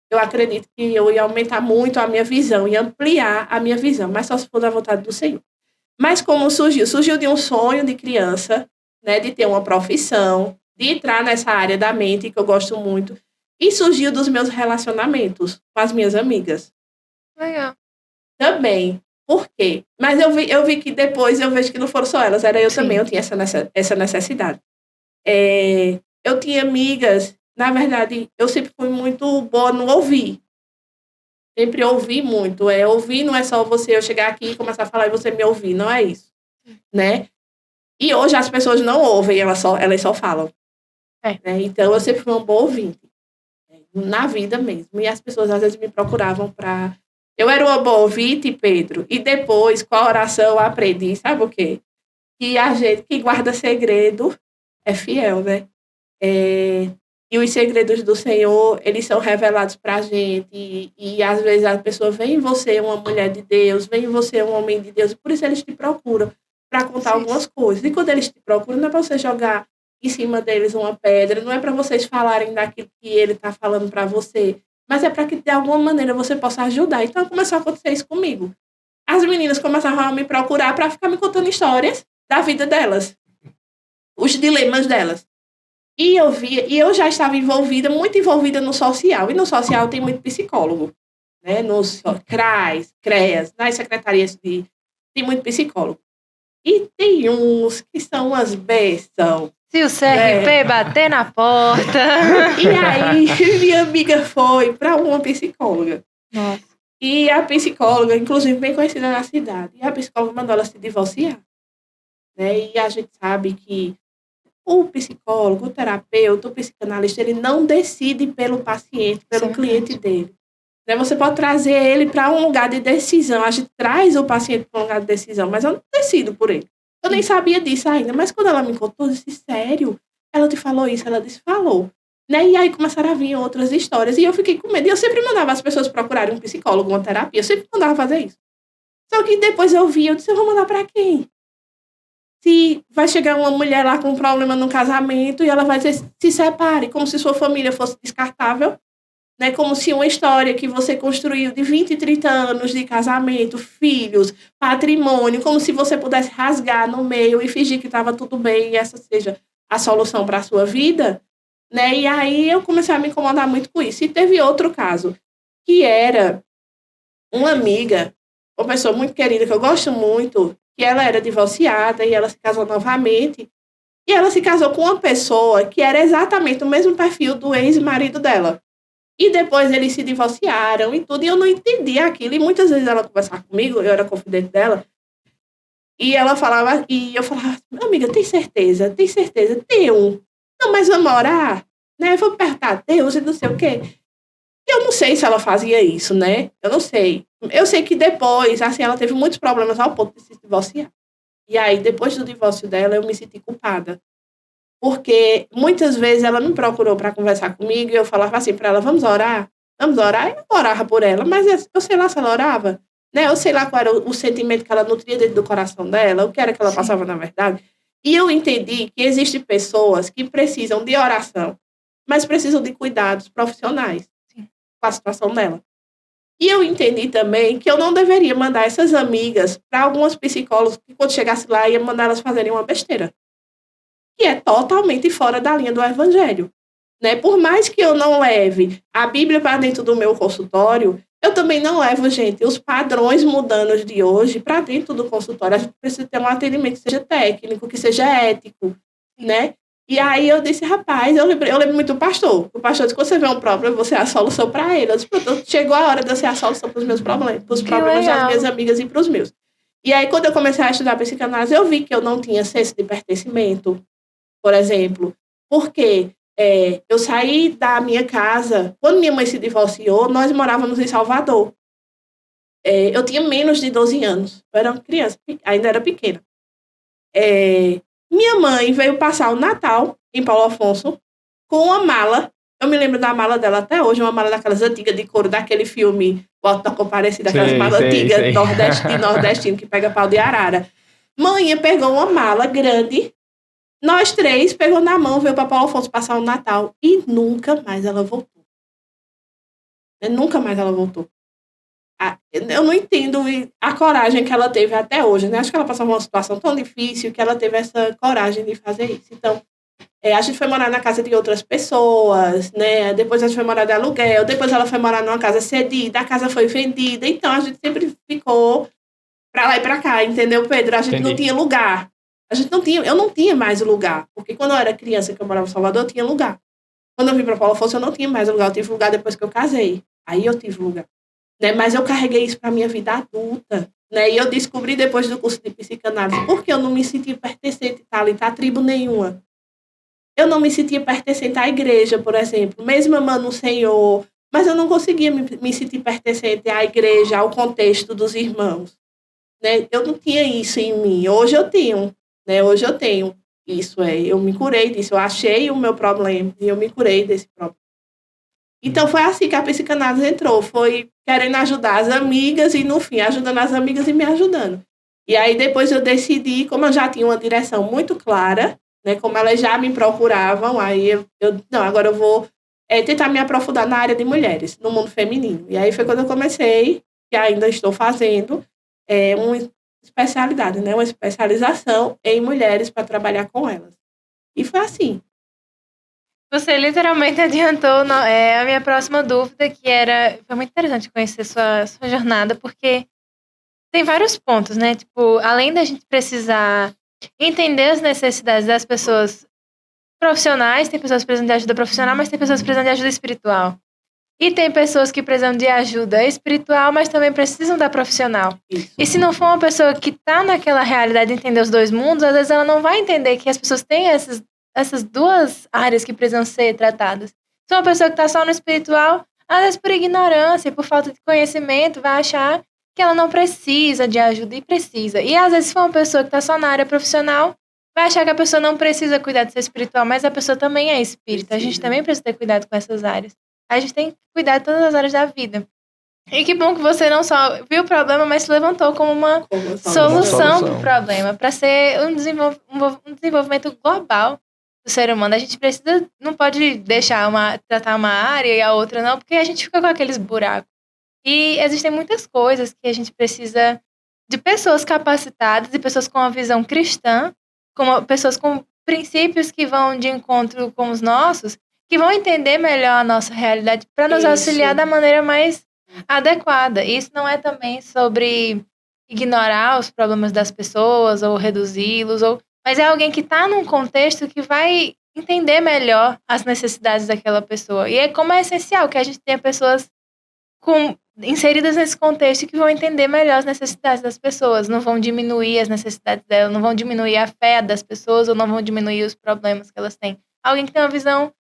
eu acredito que eu ia aumentar muito a minha visão, ia ampliar a minha visão, mas só se for da vontade do Senhor. Mas como surgiu? Surgiu de um sonho de criança, né? De ter uma profissão, de entrar nessa área da mente, que eu gosto muito, e surgiu dos meus relacionamentos com as minhas amigas. Legal. Também. Por quê? Mas eu vi que depois, eu vejo que não foram só elas, era eu também, eu tinha essa necessidade. Eu tinha amigas, na verdade, eu sempre fui muito boa no ouvir. Sempre ouvi muito. Ouvir não é só eu chegar aqui e começar a falar e você me ouvir, não é isso, né? E hoje as pessoas não ouvem, elas só falam. Né? Então, eu sempre fui uma boa ouvinte, na vida mesmo. E as pessoas, às vezes, me procuravam para... Eu era uma boa ouvinte, Pedro, e depois, com a oração, eu aprendi, sabe o quê? Que a gente que guarda segredo é fiel, né? E os segredos do Senhor, eles são revelados para a gente. E, às vezes, a pessoa vê em você uma mulher de Deus, vê em você um homem de Deus, e por isso eles te procuram para contar algumas coisas. E quando eles te procuram, não é para você jogar em cima deles uma pedra, não é para vocês falarem daquilo que ele está falando para você, mas é para que de alguma maneira você possa ajudar. Então começou a acontecer isso comigo. As meninas começaram a me procurar para ficar me contando histórias da vida delas, os dilemas delas. E eu já estava muito envolvida no social, e no social tem muito psicólogo, né? Nos CRAs, CREAS, nas secretarias tem muito psicólogo. E tem uns que são umas bênçãos. Se o CRP bater na porta. E aí, minha amiga foi para uma psicóloga. Nossa. E a psicóloga, inclusive bem conhecida na cidade, e a psicóloga mandou ela se divorciar. Né? E a gente sabe que o psicólogo, o terapeuta, o psicanalista, ele não decide pelo paciente, pelo cliente dele. Né? Você pode trazer ele para um lugar de decisão. A gente traz o paciente para um lugar de decisão, mas eu não decido por ele. Eu nem sabia disso ainda, mas quando ela me contou, eu disse, sério? Ela te falou isso? Ela disse, falou. Né? E aí começaram a vir outras histórias, e eu fiquei com medo. E eu sempre mandava as pessoas procurarem um psicólogo, uma terapia, eu sempre mandava fazer isso. Só que depois eu disse, eu vou mandar para quem? se vai chegar uma mulher lá com um problema no casamento e ela vai dizer, se separe, como se sua família fosse descartável, né? Como se uma história que você construiu de 20, 30 anos de casamento, filhos, patrimônio, como se você pudesse rasgar no meio e fingir que estava tudo bem e essa seja a solução para a sua vida, né? E aí eu comecei a me incomodar muito com isso. E teve outro caso, que era uma amiga, uma pessoa muito querida, que eu gosto muito, que ela era divorciada e ela se casou novamente. E ela se casou com uma pessoa que era exatamente o mesmo perfil do ex-marido dela. E depois eles se divorciaram e tudo, e eu não entendia aquilo. E muitas vezes ela conversava comigo, eu era confidente dela, e ela falava, e eu falava, amiga, tem certeza? Tem certeza? Tenho. Não, mas vamos orar? Né? Vou perguntar a Deus e não sei o quê. Eu não sei se ela fazia isso, né? Eu não sei. Eu sei que depois, assim, ela teve muitos problemas ao ponto de se divorciar. E aí, depois do divórcio dela, eu me senti culpada. Porque muitas vezes ela me procurou para conversar comigo e eu falava assim para ela, vamos orar? Vamos orar? E eu orava por ela, mas eu sei lá se ela orava, né? Eu sei lá qual era o sentimento que ela nutria dentro do coração dela, o que era que ela passava na verdade. E eu entendi que existem pessoas que precisam de oração, mas precisam de cuidados profissionais com a situação dela. E eu entendi também que eu não deveria mandar essas amigas para algumas psicólogas que quando chegasse lá ia mandar elas fazerem uma besteira. Que é totalmente fora da linha do evangelho. Né? Por mais que eu não leve a Bíblia para dentro do meu consultório, eu também não levo, gente, os padrões mundanos de hoje para dentro do consultório. A gente precisa ter um atendimento que seja técnico, que seja ético, né? E aí eu disse, rapaz, eu lembro muito do pastor. O pastor disse, quando você vê um problema, você é a solução para ele. Eu disse, pronto, chegou a hora de eu ser a solução para os meus problemas, para os problemas das minhas amigas e para os meus. E aí, quando eu comecei a estudar psicanálise, eu vi que eu não tinha senso de pertencimento, por exemplo, porque eu saí da minha casa, quando minha mãe se divorciou, nós morávamos em Salvador. Eu tinha menos de 12 anos, eu era uma criança, ainda era pequena. Minha mãe veio passar o Natal em Paulo Afonso com uma mala, eu me lembro da mala dela até hoje, uma mala daquelas antigas de couro, daquele filme O Auto da Compadecida, daquelas malas antigas de nordestino que pega pau de arara. Mãe pegou uma mala grande, nós três, pegou na mão, veio para Paulo Afonso passar o Natal e nunca mais ela voltou. Nunca mais ela voltou. Eu não entendo a coragem que ela teve até hoje, né? Acho que ela passou uma situação tão difícil que ela teve essa coragem de fazer isso. Então, a gente foi morar na casa de outras pessoas, né? Depois a gente foi morar de aluguel, depois ela foi morar numa casa cedida, a casa foi vendida. Então, a gente sempre ficou para lá e para cá, entendeu, Pedro? A gente não tinha lugar. Eu não tinha mais lugar, porque quando eu era criança que eu morava em Salvador, eu tinha lugar. Quando eu vim para Paulo Afonso, eu não tinha mais lugar, eu tive lugar depois que eu casei. Aí eu tive lugar. Né? Mas eu carreguei isso para minha vida adulta. Né? E eu descobri depois do curso de psicanálise, porque eu não me sentia pertencente a tribo nenhuma. Eu não me sentia pertencente à igreja, por exemplo, mesmo amando o Senhor, mas eu não conseguia me sentir pertencente à igreja, ao contexto dos irmãos. Né? Eu não tinha isso em mim. Hoje eu tenho. Né? Hoje eu tenho isso. Eu me curei disso. Eu achei o meu problema e eu me curei desse problema. Então, foi assim que a psicanálise entrou. Foi querendo ajudar as amigas e, no fim, ajudando as amigas e me ajudando. E aí, depois eu decidi, como eu já tinha uma direção muito clara, né, como elas já me procuravam, aí não, agora eu vou tentar me aprofundar na área de mulheres, no mundo feminino. E aí foi quando eu comecei, que ainda estou fazendo, uma especialidade, né, uma especialização em mulheres para trabalhar com elas. E foi assim. Você literalmente adiantou a minha próxima dúvida, que foi muito interessante conhecer sua jornada, porque tem vários pontos, né? Tipo, além da gente precisar entender as necessidades das pessoas profissionais, tem pessoas que precisam de ajuda profissional, mas tem pessoas que precisam de ajuda espiritual. E tem pessoas que precisam de ajuda espiritual, mas também precisam da profissional. Isso. E se não for uma pessoa que está naquela realidade de entender os dois mundos, às vezes ela não vai entender que as pessoas têm essas duas áreas que precisam ser tratadas. Se uma pessoa que está só no espiritual, às vezes por ignorância, por falta de conhecimento, vai achar que ela não precisa de ajuda e precisa. E às vezes se for uma pessoa que está só na área profissional, vai achar que a pessoa não precisa cuidar de ser espiritual, mas a pessoa também é espírita. A gente também precisa ter cuidado com essas áreas. A gente tem que cuidar de todas as áreas da vida. E que bom que você não só viu o problema, mas se levantou como uma solução para o problema, para ser um desenvolvimento global do ser humano. A gente não pode deixar tratar uma área e a outra não, porque a gente fica com aqueles buracos. E existem muitas coisas que a gente precisa de pessoas capacitadas, de pessoas com uma visão cristã, pessoas com princípios que vão de encontro com os nossos, que vão entender melhor a nossa realidade para nos auxiliar da maneira mais adequada. Isso não é também sobre ignorar os problemas das pessoas ou reduzi-los, mas é alguém que está num contexto que vai entender melhor as necessidades daquela pessoa. E como é essencial que a gente tenha pessoas inseridas nesse contexto que vão entender melhor as necessidades das pessoas, não vão diminuir as necessidades delas, não vão diminuir a fé das pessoas ou não vão diminuir os problemas que elas têm. Alguém que tem uma visão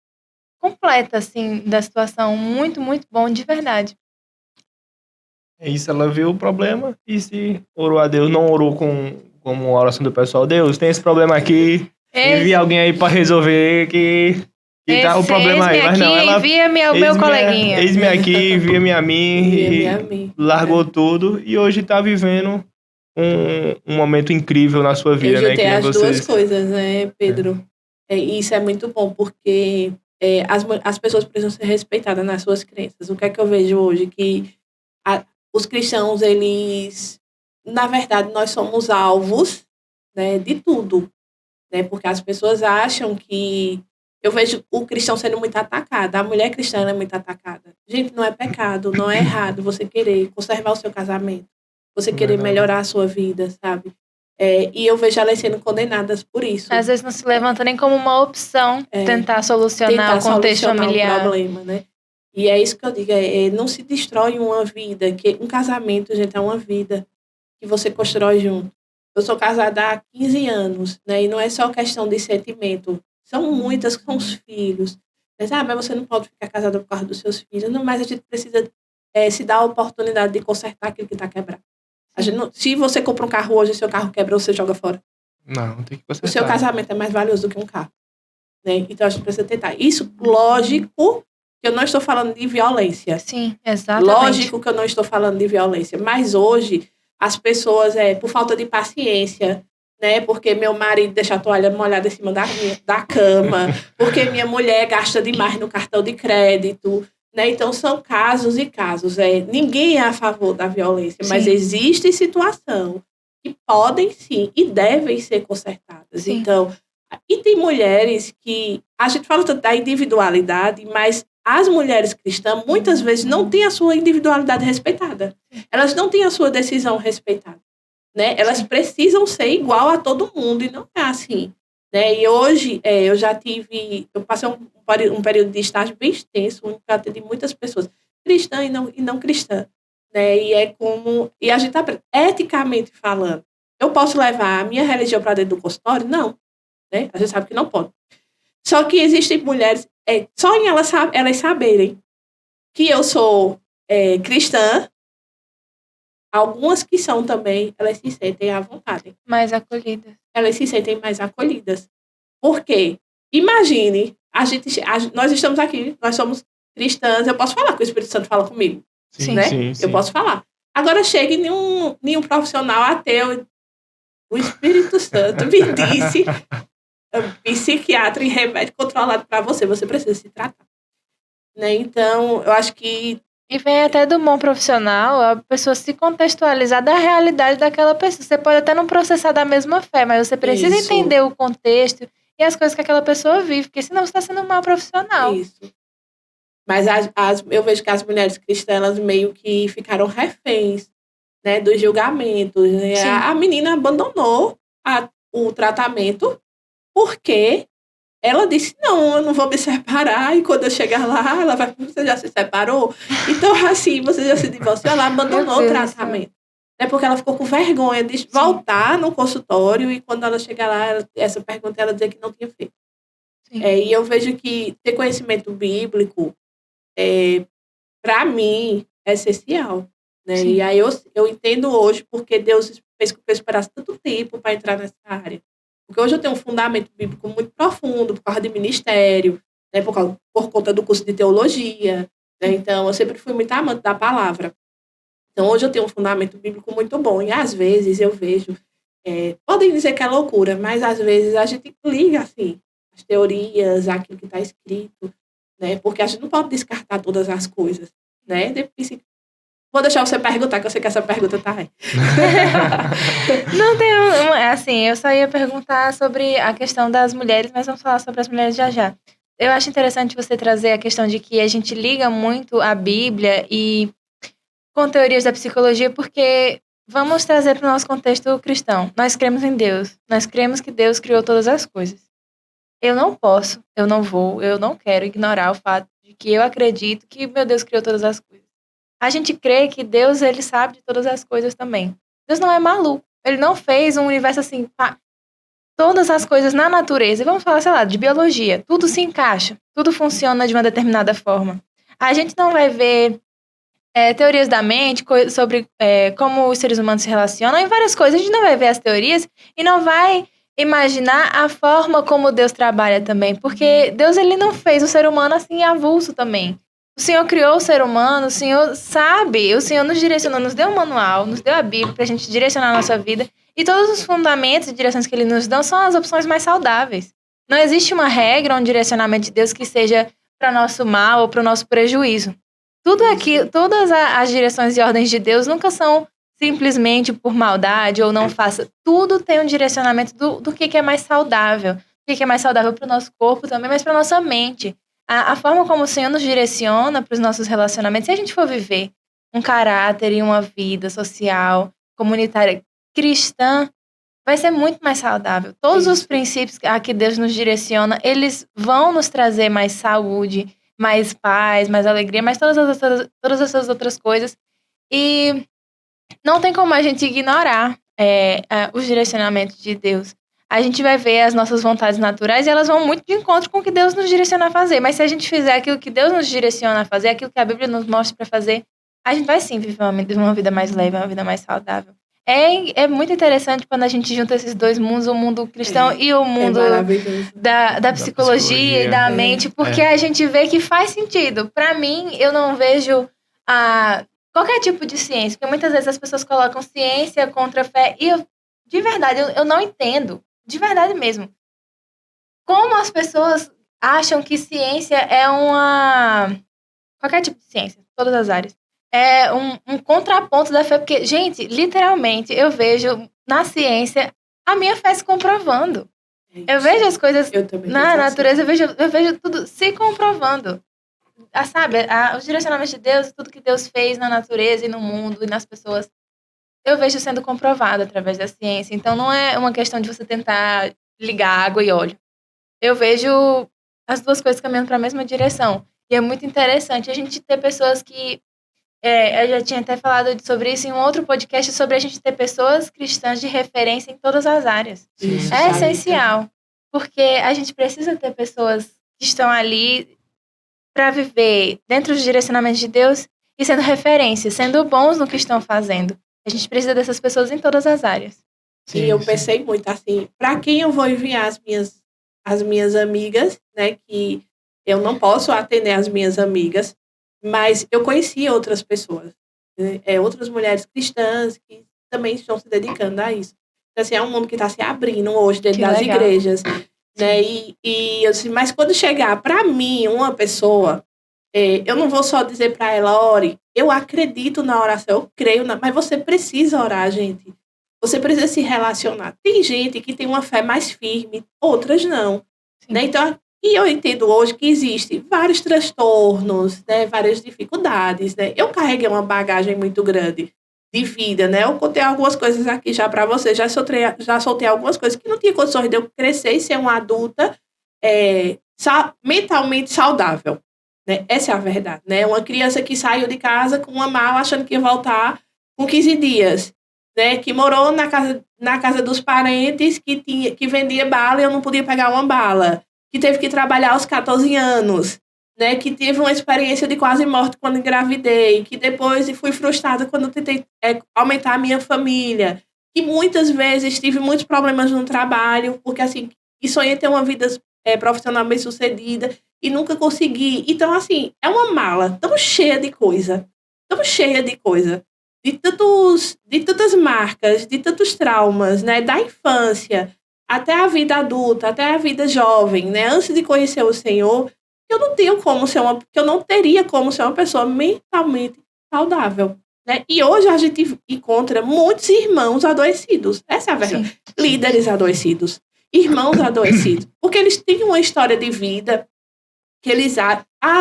completa, assim, da situação, muito, muito bom, de verdade. É isso, ela viu o problema e se orou a Deus, não orou como a oração do pessoal, Deus, tem esse problema aqui, envia alguém aí pra resolver que tá o problema aí. Mas não, ela envia-me ao meu coleguinha. Eis-me aqui, envia-me a mim e largou tudo e hoje tá vivendo um momento incrível na sua vida, né? Eu juntei as duas coisas, né, Pedro? Isso é muito bom, porque as pessoas precisam ser respeitadas nas suas crenças. O que é que eu vejo hoje? Que os cristãos, eles, na verdade, nós somos alvos, né, de tudo, né? Porque as pessoas acham que... Eu vejo o cristão sendo muito atacado, a mulher cristã é muito atacada. Gente, não é pecado, não é errado você querer conservar o seu casamento, você querer melhorar a sua vida, sabe? E eu vejo elas sendo condenadas por isso. Às vezes não se levanta nem como uma opção tentar solucionar o contexto familiar. Um problema, né? E é isso que eu digo, não se destrói uma vida, que um casamento, gente, é uma vida que você constrói junto. Eu sou casada há 15 anos, né? E não é só questão de sentimento. São muitas que são os filhos. Mas você não pode ficar casada por causa dos seus filhos. Não, mas a gente precisa se dar a oportunidade de consertar aquilo que está quebrado. Se você compra um carro hoje e seu carro quebra, você joga fora. Não, tem que consertar. O seu casamento é mais valioso do que um carro. Né? Então a gente precisa tentar. Isso, lógico, que eu não estou falando de violência. Sim, exatamente. Lógico que eu não estou falando de violência. Mas hoje, as pessoas, por falta de paciência... né? Porque meu marido deixa a toalha molhada em cima da cama, porque minha mulher gasta demais no cartão de crédito, né? Então, são casos e casos. Ninguém é a favor da violência, sim, mas existe situação que podem, sim, e devem ser consertadas. Sim. Então, e tem mulheres que... A gente fala tanto da individualidade, mas as mulheres cristãs, muitas vezes, não têm a sua individualidade respeitada. Elas não têm a sua decisão respeitada. Né? Elas precisam ser igual a todo mundo e não é assim, né? E hoje eu passei um período de estágio bem extenso, onde eu atendi muitas pessoas cristãs e não cristãs, né? E a gente tá eticamente falando, eu posso levar a minha religião para dentro do consultório? Não, né? A gente sabe que não pode. Só que existem mulheres, só em elas saberem que eu sou cristã. Algumas que são também, elas se sentem à vontade. Mais acolhidas. Elas se sentem mais acolhidas. Por quê? Imagine, nós estamos aqui, nós somos cristãs, eu posso falar que o Espírito Santo fala comigo. Sim, né? Sim. Eu posso falar. Agora chega em nenhum profissional ateu, o Espírito Santo me disse, psiquiatra e remédio controlado para você precisa se tratar. Né? Então, eu acho que e vem até do bom profissional a pessoa se contextualizar da realidade daquela pessoa. Você pode até não processar da mesma fé, mas você precisa entender o contexto e as coisas que aquela pessoa vive, porque senão você está sendo um mau profissional. Isso. Mas eu vejo que as mulheres cristãs, elas meio que ficaram reféns, né, dos julgamentos. Né? A menina abandonou o tratamento porque... ela disse, não, eu não vou me separar, e quando eu chegar lá, ela vai, você já se separou? Então, assim, você já se divorciou, ela abandonou o tratamento. É porque ela ficou com vergonha de voltar no consultório, e quando ela chegar lá, essa pergunta, ela dizia que não tinha feito. E eu vejo que ter conhecimento bíblico, para mim, é essencial. Né? E aí eu entendo hoje porque Deus fez com que eu esperasse tanto tempo para entrar nessa área. Porque hoje eu tenho um fundamento bíblico muito profundo, por causa de ministério, né, por conta do curso de teologia. Né, então, eu sempre fui muito amante da palavra. Então, hoje eu tenho um fundamento bíblico muito bom. E, às vezes, eu vejo... podem dizer que é loucura, mas, às vezes, a gente liga, assim, as teorias, aquilo que está escrito, né? Porque a gente não pode descartar todas as coisas, né? Vou deixar você perguntar, que eu sei que essa pergunta tá aí. Não tem assim, eu só ia perguntar sobre a questão das mulheres, mas vamos falar sobre as mulheres já já. Eu acho interessante você trazer a questão de que a gente liga muito a Bíblia e com teorias da psicologia, porque vamos trazer para o nosso contexto cristão. Nós cremos em Deus. Nós cremos que Deus criou todas as coisas. Eu não posso, eu não vou, eu não quero ignorar o fato de que eu acredito que meu Deus criou todas as coisas. A gente crê que Deus, ele sabe de todas as coisas também. Deus não é maluco. Ele não fez um universo assim, todas as coisas na natureza. E vamos falar, sei lá, de biologia. Tudo se encaixa, tudo funciona de uma determinada forma. A gente não vai ver teorias da mente, sobre como os seres humanos se relacionam, e várias coisas. A gente não vai ver as teorias e não vai imaginar a forma como Deus trabalha também. Porque Deus, ele não fez o ser humano assim avulso também. O Senhor criou o ser humano, o Senhor sabe, o Senhor nos direcionou, nos deu um manual, nos deu a Bíblia pra gente direcionar a nossa vida. E todos os fundamentos e direções que ele nos dá são as opções mais saudáveis. Não existe uma regra, um direcionamento de Deus que seja para nosso mal ou para o nosso prejuízo. Tudo aqui, todas as direções e ordens de Deus nunca são simplesmente por maldade ou não faça. Tudo tem um direcionamento do que é mais saudável. O que é mais saudável para o nosso corpo também, mas para a nossa mente. A forma como o Senhor nos direciona para os nossos relacionamentos, se a gente for viver um caráter e uma vida social, comunitária, cristã, vai ser muito mais saudável. Todos os princípios a que Deus nos direciona, eles vão nos trazer mais saúde, mais paz, mais alegria, mais todas essas outras coisas. E não tem como a gente ignorar os direcionamentos de Deus. A gente vai ver as nossas vontades naturais e elas vão muito de encontro com o que Deus nos direciona a fazer. Mas se a gente fizer aquilo que Deus nos direciona a fazer, aquilo que a Bíblia nos mostra para fazer, a gente vai sim viver uma vida mais leve, uma vida mais saudável. É muito interessante quando a gente junta esses dois mundos, o mundo cristão e o mundo da psicologia e da mente, porque a gente vê que faz sentido. Para mim, eu não vejo qualquer tipo de ciência, porque muitas vezes as pessoas colocam ciência contra a fé, e de verdade, eu não entendo, de verdade mesmo, como as pessoas acham que ciência é qualquer tipo de ciência, todas as áreas. É um contraponto da fé, porque, gente, literalmente, eu vejo na ciência a minha fé se comprovando. Eu vejo as coisas na natureza, eu vejo tudo se comprovando. Sabe, os direcionamentos de Deus, tudo que Deus fez na natureza e no mundo e nas pessoas, eu vejo sendo comprovado através da ciência. Então, não é uma questão de você tentar ligar água e óleo. Eu vejo as duas coisas caminhando para a mesma direção. E é muito interessante a gente ter pessoas que... eu já tinha até falado sobre isso em um outro podcast, sobre a gente ter pessoas cristãs de referência em todas as áreas. Isso, é essencial, porque a gente precisa ter pessoas que estão ali para viver dentro dos direcionamentos de Deus e sendo referência, sendo bons no que estão fazendo. A gente precisa dessas pessoas em todas as áreas. Sim, eu pensei muito assim, para quem eu vou enviar as minhas amigas, né, que eu não posso atender as minhas amigas, mas eu conheci outras pessoas, né, outras mulheres cristãs que também estão se dedicando a isso. Então, assim, é um mundo que está se abrindo hoje dentro das igrejas, né? E eu disse, mas quando chegar para mim uma pessoa, eu não vou só dizer para ela, ore, eu acredito na oração, eu creio, mas você precisa orar, gente. Você precisa se relacionar. Tem gente que tem uma fé mais firme, outras não. Né? Então, e eu entendo hoje que existem vários transtornos, né, várias dificuldades, né? Eu carreguei uma bagagem muito grande de vida, né? Eu contei algumas coisas aqui já para você, já soltei algumas coisas que não tinha condições de eu crescer e ser uma adulta mentalmente saudável, né? Essa é a verdade, né? Uma criança que saiu de casa com uma mala achando que ia voltar com 15 dias, né? Que morou na casa dos parentes que vendia bala e eu não podia pegar uma bala, que teve que trabalhar aos 14 anos, né, que teve uma experiência de quase morte quando engravidei, que depois fui frustrada quando tentei aumentar a minha família, que muitas vezes tive muitos problemas no trabalho, porque assim, e sonhei ter uma vida profissional bem sucedida e nunca consegui. Então, assim, é uma mala tão cheia de coisa, de tantas marcas, de tantos traumas, né? Da infância até a vida adulta, até a vida jovem, né? Antes de conhecer o Senhor, eu não teria como ser uma pessoa mentalmente saudável, né? E hoje a gente encontra muitos irmãos adoecidos. Essa é a verdade. Sim. Líderes adoecidos, irmãos adoecidos, porque eles têm uma história de vida que eles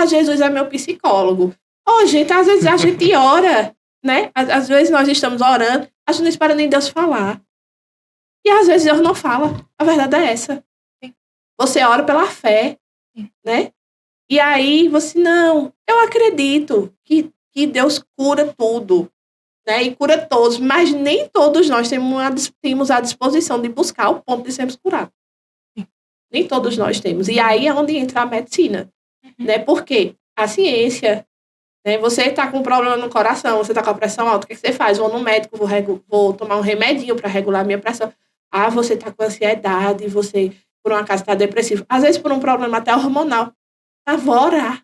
Jesus é meu psicólogo. Gente, às vezes a gente ora, né? Às vezes nós estamos orando, a gente não espera nem Deus falar. E às vezes Deus não fala. A verdade é essa. Sim. Você ora pela fé, né? E aí você, não, eu acredito que Deus cura tudo, né? E cura todos, mas nem todos nós temos a disposição de buscar o ponto de sermos curados. Nem todos nós temos. E aí é onde entra a medicina, né? Porque a ciência, né? Você está com um problema no coração, você está com a pressão alta, o que você faz? Vou no médico, vou tomar um remedinho para regular a minha pressão. Você está com ansiedade, você, por um acaso, está depressivo. Às vezes, por um problema até hormonal. Vou orar.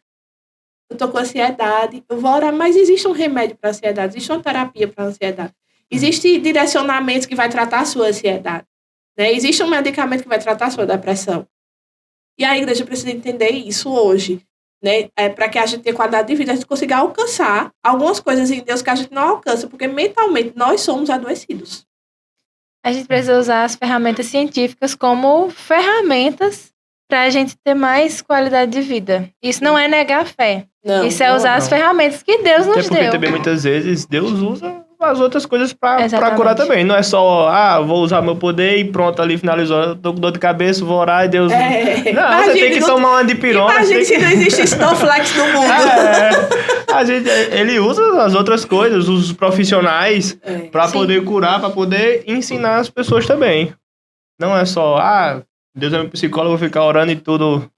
Eu estou com ansiedade, eu vou orar, mas existe um remédio para a ansiedade, existe uma terapia para a ansiedade. Existe direcionamentos que vai tratar a sua ansiedade. Né? Existe um medicamento que vai tratar a sua depressão. E a igreja precisa entender isso hoje. Né? Para que a gente tenha qualidade de vida, a gente consiga alcançar algumas coisas em Deus que a gente não alcança, porque mentalmente nós somos adoecidos. A gente precisa usar as ferramentas científicas como ferramentas para a gente ter mais qualidade de vida. Isso não é negar a fé. Isso é usar as ferramentas que Deus nos deu. Porque também muitas vezes Deus usa as outras coisas para curar também. Não é só, vou usar meu poder e pronto, ali finalizou. Tô com dor de cabeça, vou orar e Deus... Não, imagine, você tem que tomar uma dipirona. Imagina se não existe Snowflakes no mundo. Ele usa as outras coisas, os profissionais, para poder curar, para poder ensinar as pessoas também. Não é só, Deus é meu psicólogo, vou ficar orando e tudo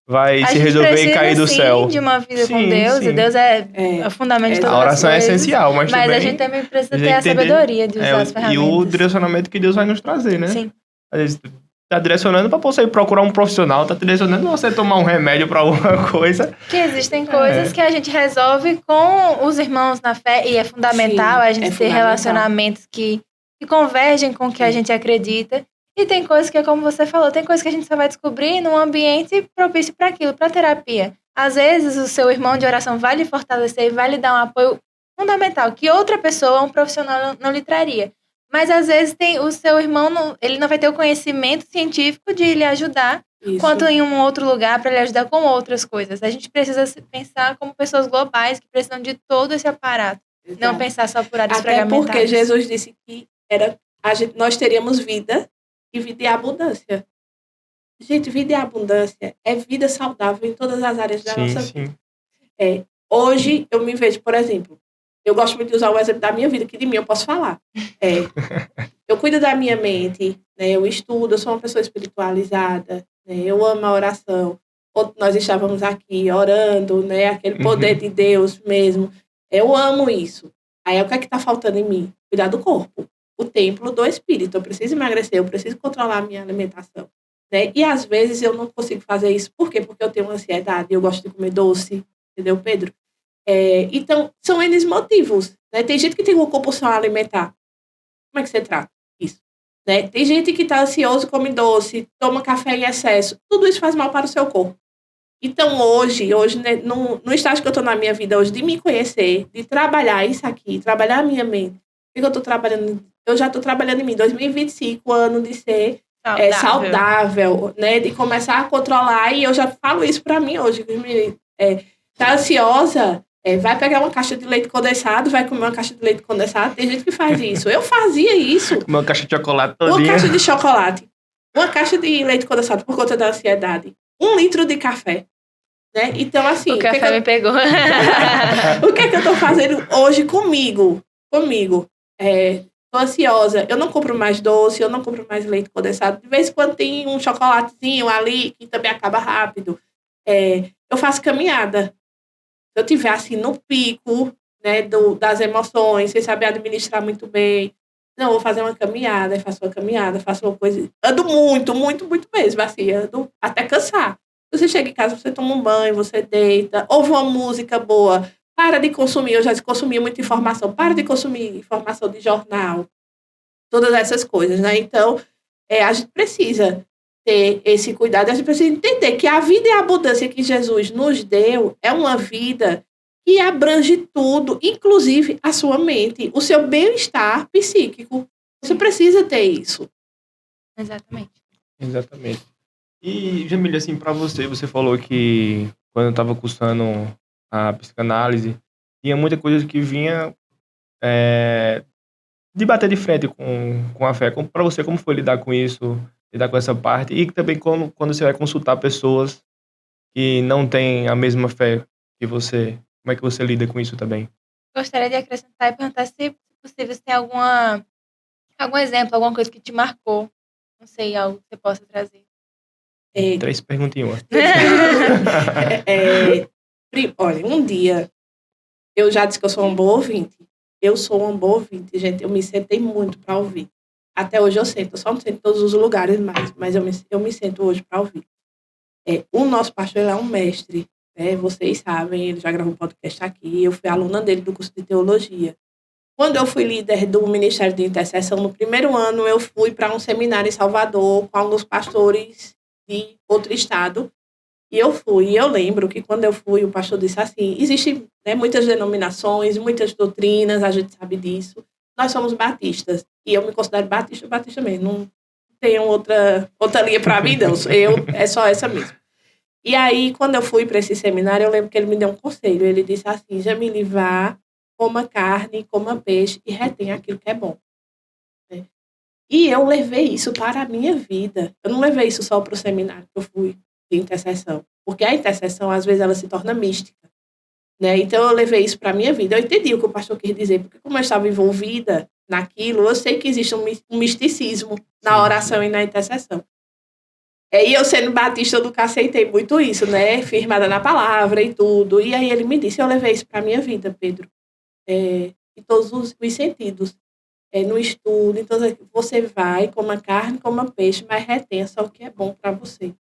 vai se resolver e cair do céu. De uma vida com Deus, e Deus é o fundamento de todas as coisas. A oração é essencial, mas também... a gente também precisa ter a sabedoria de usar as ferramentas. E o direcionamento que Deus vai nos trazer, né? Sim. Às vezes tá direcionando para você ir procurar um profissional, tá direcionando você tomar um remédio para alguma coisa. Que existem coisas que a gente resolve com os irmãos na fé, e é fundamental a gente ter relacionamentos que convergem com o que a gente acredita. E tem coisas que, como você falou, tem coisas que a gente só vai descobrir num ambiente propício para aquilo, para terapia. Às vezes, o seu irmão de oração vai lhe fortalecer e vai lhe dar um apoio fundamental, que outra pessoa, um profissional, não lhe traria. Mas, às vezes, o seu irmão, ele não vai ter o conhecimento científico de lhe ajudar, quanto em um outro lugar para lhe ajudar com outras coisas. A gente precisa pensar como pessoas globais que precisam de todo esse aparato. Exato. Não pensar só por áreas fragmentadas. Até porque Jesus disse que nós teríamos vida, e vida e abundância. Gente, vida e abundância é vida saudável em todas as áreas da nossa vida. Hoje, eu me vejo, por exemplo, eu gosto muito de usar o exemplo da minha vida, que de mim eu posso falar. Eu cuido da minha mente, né, eu estudo, eu sou uma pessoa espiritualizada, né, eu amo a oração. Nós estávamos aqui orando, né, aquele poder de Deus mesmo. Eu amo isso. Aí, o que é que está faltando em mim? Cuidar do corpo. O templo do espírito. Eu preciso emagrecer, eu preciso controlar a minha alimentação. Né? E às vezes eu não consigo fazer isso. Por quê? Porque eu tenho ansiedade, eu gosto de comer doce. Entendeu, Pedro? Então, são N motivos. Né? Tem gente que tem uma compulsão alimentar. Como é que você trata isso? Né? Tem gente que está ansioso, come doce, toma café em excesso. Tudo isso faz mal para o seu corpo. Então, hoje né, no estágio que eu estou na minha vida hoje, de me conhecer, de trabalhar isso aqui, trabalhar a minha mente, porque eu estou trabalhando... Eu já estou trabalhando em mim, 2025, ano de ser saudável, né? De começar a controlar, e eu já falo isso para mim hoje. Tá ansiosa, vai pegar uma caixa de leite condensado, vai comer uma caixa de leite condensado. Tem gente que faz isso. Eu fazia isso. Uma caixa de chocolate todinha. Uma caixa de chocolate. Uma caixa de leite condensado por conta da ansiedade. 1 litro de café. Né? Então, assim... O café me pegou. O que é que eu tô fazendo hoje comigo? Tô ansiosa, eu não compro mais doce, eu não compro mais leite condensado. De vez em quando tem um chocolatezinho ali, que também acaba rápido. Eu faço caminhada. Se eu estiver assim no pico, né, das emoções, sem saber administrar muito bem, não, vou fazer uma caminhada, faço uma coisa. Ando muito, muito, muito mesmo, assim, ando até cansar. Você chega em casa, você toma um banho, você deita, ouve uma música boa, para de consumir, eu já consumia muita informação, para de consumir informação de jornal, todas essas coisas, né? Então, a gente precisa ter esse cuidado, a gente precisa entender que a vida e a abundância que Jesus nos deu é uma vida que abrange tudo, inclusive a sua mente, o seu bem-estar psíquico. Você precisa ter isso. Exatamente. E, Jamília, assim, para você falou que quando eu estava cursando a psicanálise, tinha muita coisa que vinha de bater de frente com a fé. Para você, como foi lidar com isso, lidar com essa parte? E também quando você vai consultar pessoas que não têm a mesma fé que você, como é que você lida com isso também? Gostaria de acrescentar e perguntar se possível, se tem algum exemplo, alguma coisa que te marcou. Não sei, algo que você possa trazer. 3 perguntinhas. Olha, um dia, eu já disse que eu sou um bom ouvinte. Eu sou um bom ouvinte, gente. Eu me sentei muito para ouvir. Até hoje eu sento. Eu só não sento em todos os lugares mais, mas eu me sento hoje para ouvir. O nosso pastor, ele é um mestre. Vocês sabem, ele já gravou um podcast aqui. Eu fui aluna dele do curso de teologia. Quando eu fui líder do Ministério de Intercessão, no primeiro ano, eu fui para um seminário em Salvador com alguns pastores de outro estado. E eu fui. E eu lembro que quando eu fui, o pastor disse assim, existem muitas denominações, muitas doutrinas, a gente sabe disso. Nós somos batistas. E eu me considero batista mesmo. Não tenho outra linha para mim, não. É só essa mesmo. E aí, quando eu fui para esse seminário, eu lembro que ele me deu um conselho. Ele disse assim, Jamile, vá, coma carne, coma peixe e retenha aquilo que é bom. E eu levei isso para a minha vida. Eu não levei isso só para o seminário que eu fui de intercessão. Porque a intercessão, às vezes, ela se torna mística. Então, eu levei isso para a minha vida. Eu entendi o que o pastor quis dizer, porque como eu estava envolvida naquilo, eu sei que existe um misticismo na oração e na intercessão. E eu, sendo batista, eu nunca aceitei muito isso, firmada na palavra e tudo. E aí ele me disse, eu levei isso para a minha vida, Pedro. Em todos os sentidos. No estudo, então você vai, coma carne, coma peixe, mas retenha só o que é bom para você.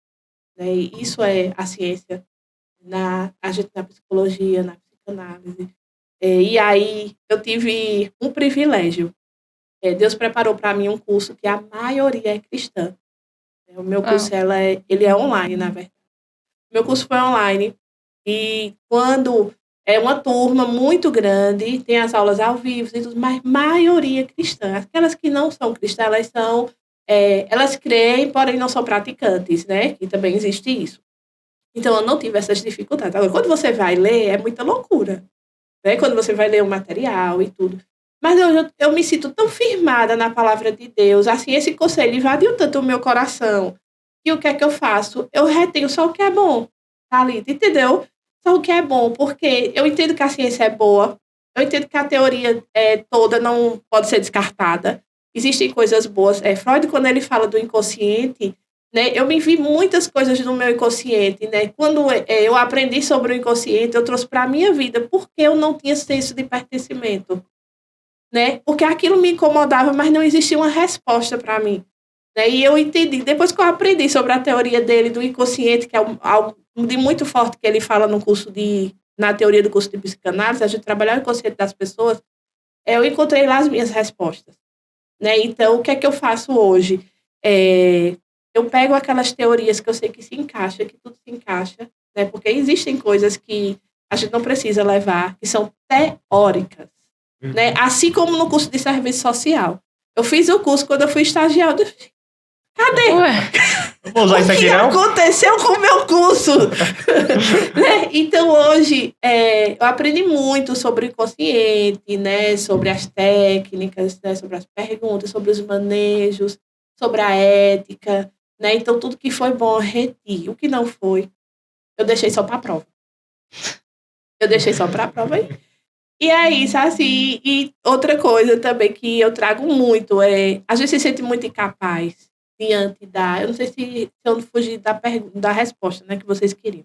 E isso é a ciência na psicologia, na psicanálise. E aí eu tive um privilégio. Deus preparou para mim um curso que a maioria é cristã. O meu curso ele é online, na verdade. O meu curso foi online e quando é uma turma muito grande, tem as aulas ao vivo, mas maioria cristã. Aquelas que não são cristãs, elas creem, porém não são praticantes, E também existe isso. Então, eu não tive essas dificuldades. Agora, quando você vai ler, é muita loucura. Quando você vai ler o material e tudo. Mas eu me sinto tão firmada na palavra de Deus. Assim, esse conselho invadiu tanto o meu coração. E o que é que eu faço? Eu retenho só o que é bom. Thalita, entendeu? Só o que é bom. Porque eu entendo que a ciência é boa. Eu entendo que a teoria toda não pode ser descartada. Existem coisas boas. Freud, quando ele fala do inconsciente, eu me vi muitas coisas no meu inconsciente. Quando eu aprendi sobre o inconsciente, eu trouxe para a minha vida. Porque eu não tinha senso de pertencimento. Porque aquilo me incomodava, mas não existia uma resposta para mim. E eu entendi, depois que eu aprendi sobre a teoria dele do inconsciente, que é algo de muito forte que ele fala na teoria do curso de psicanálise, a gente trabalhar o inconsciente das pessoas, eu encontrei lá as minhas respostas. Então, o que é que eu faço hoje? Eu pego aquelas teorias que eu sei que se encaixa, que tudo se encaixa, porque existem coisas que a gente não precisa levar, que são teóricas. Assim como no curso de serviço social. Eu fiz o curso quando eu fui estagiária. Cadê? Não vou usar isso aqui, não? O que aconteceu com o meu curso? Então, hoje, eu aprendi muito sobre o inconsciente, sobre as técnicas, sobre as perguntas, sobre os manejos, sobre a ética. Então, tudo que foi bom, eu reti. O que não foi, eu deixei só para a prova. E é isso, assim, e outra coisa também que eu trago muito a gente se sente muito incapaz diante eu não sei se eu não fugi da resposta, que vocês queriam.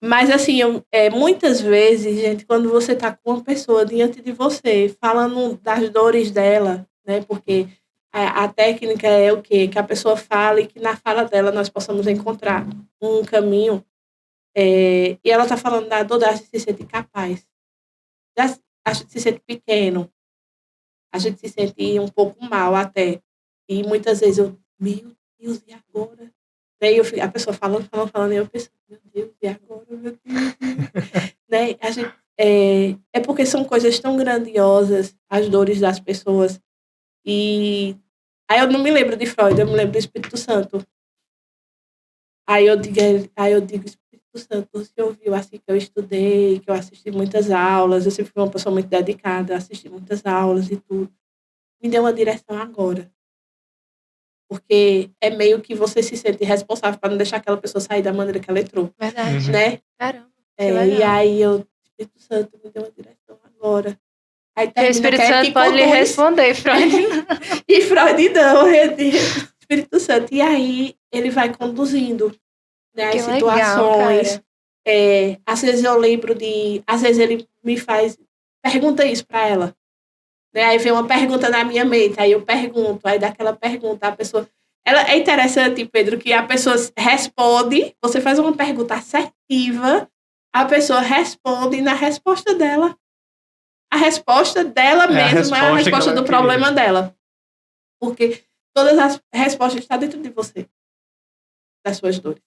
Mas, assim, muitas vezes, gente, quando você está com uma pessoa diante de você, falando das dores dela, porque a técnica é o quê? Que a pessoa fala e que na fala dela nós possamos encontrar um caminho, e ela está falando da dor dela, se sente incapaz. a gente se sente pequeno, a gente se sente um pouco mal até. E muitas vezes meu Deus, e agora? Daí a pessoa falando, e eu penso, meu Deus, e agora? Meu Deus. Né? A gente, é porque são coisas tão grandiosas, as dores das pessoas. E aí eu não me lembro de Freud, eu me lembro do Espírito Santo. Aí eu digo, Espírito Santo, você ouviu assim que eu estudei, que eu assisti muitas aulas, eu sempre fui uma pessoa muito dedicada, assisti muitas aulas e tudo. Me deu uma direção agora. Porque é meio que você se sente responsável para não deixar aquela pessoa sair da maneira que ela entrou. Verdade. Né? Caramba. E aí Espírito Santo me deu uma direção agora. Aí o Espírito Santo pode lhe responder, Freud. E Freud não, Espírito Santo. E aí ele vai conduzindo, né, as situações. Legal, às vezes eu lembro às vezes ele me faz, pergunta isso para ela. Né? Aí vem uma pergunta na minha mente, aí eu pergunto, aí daquela pergunta a pessoa... É interessante, Pedro, que a pessoa responde, você faz uma pergunta assertiva, a pessoa responde e na resposta dela, a resposta dela mesma é a resposta do problema dela. Porque todas as respostas estão dentro de você, das suas dores.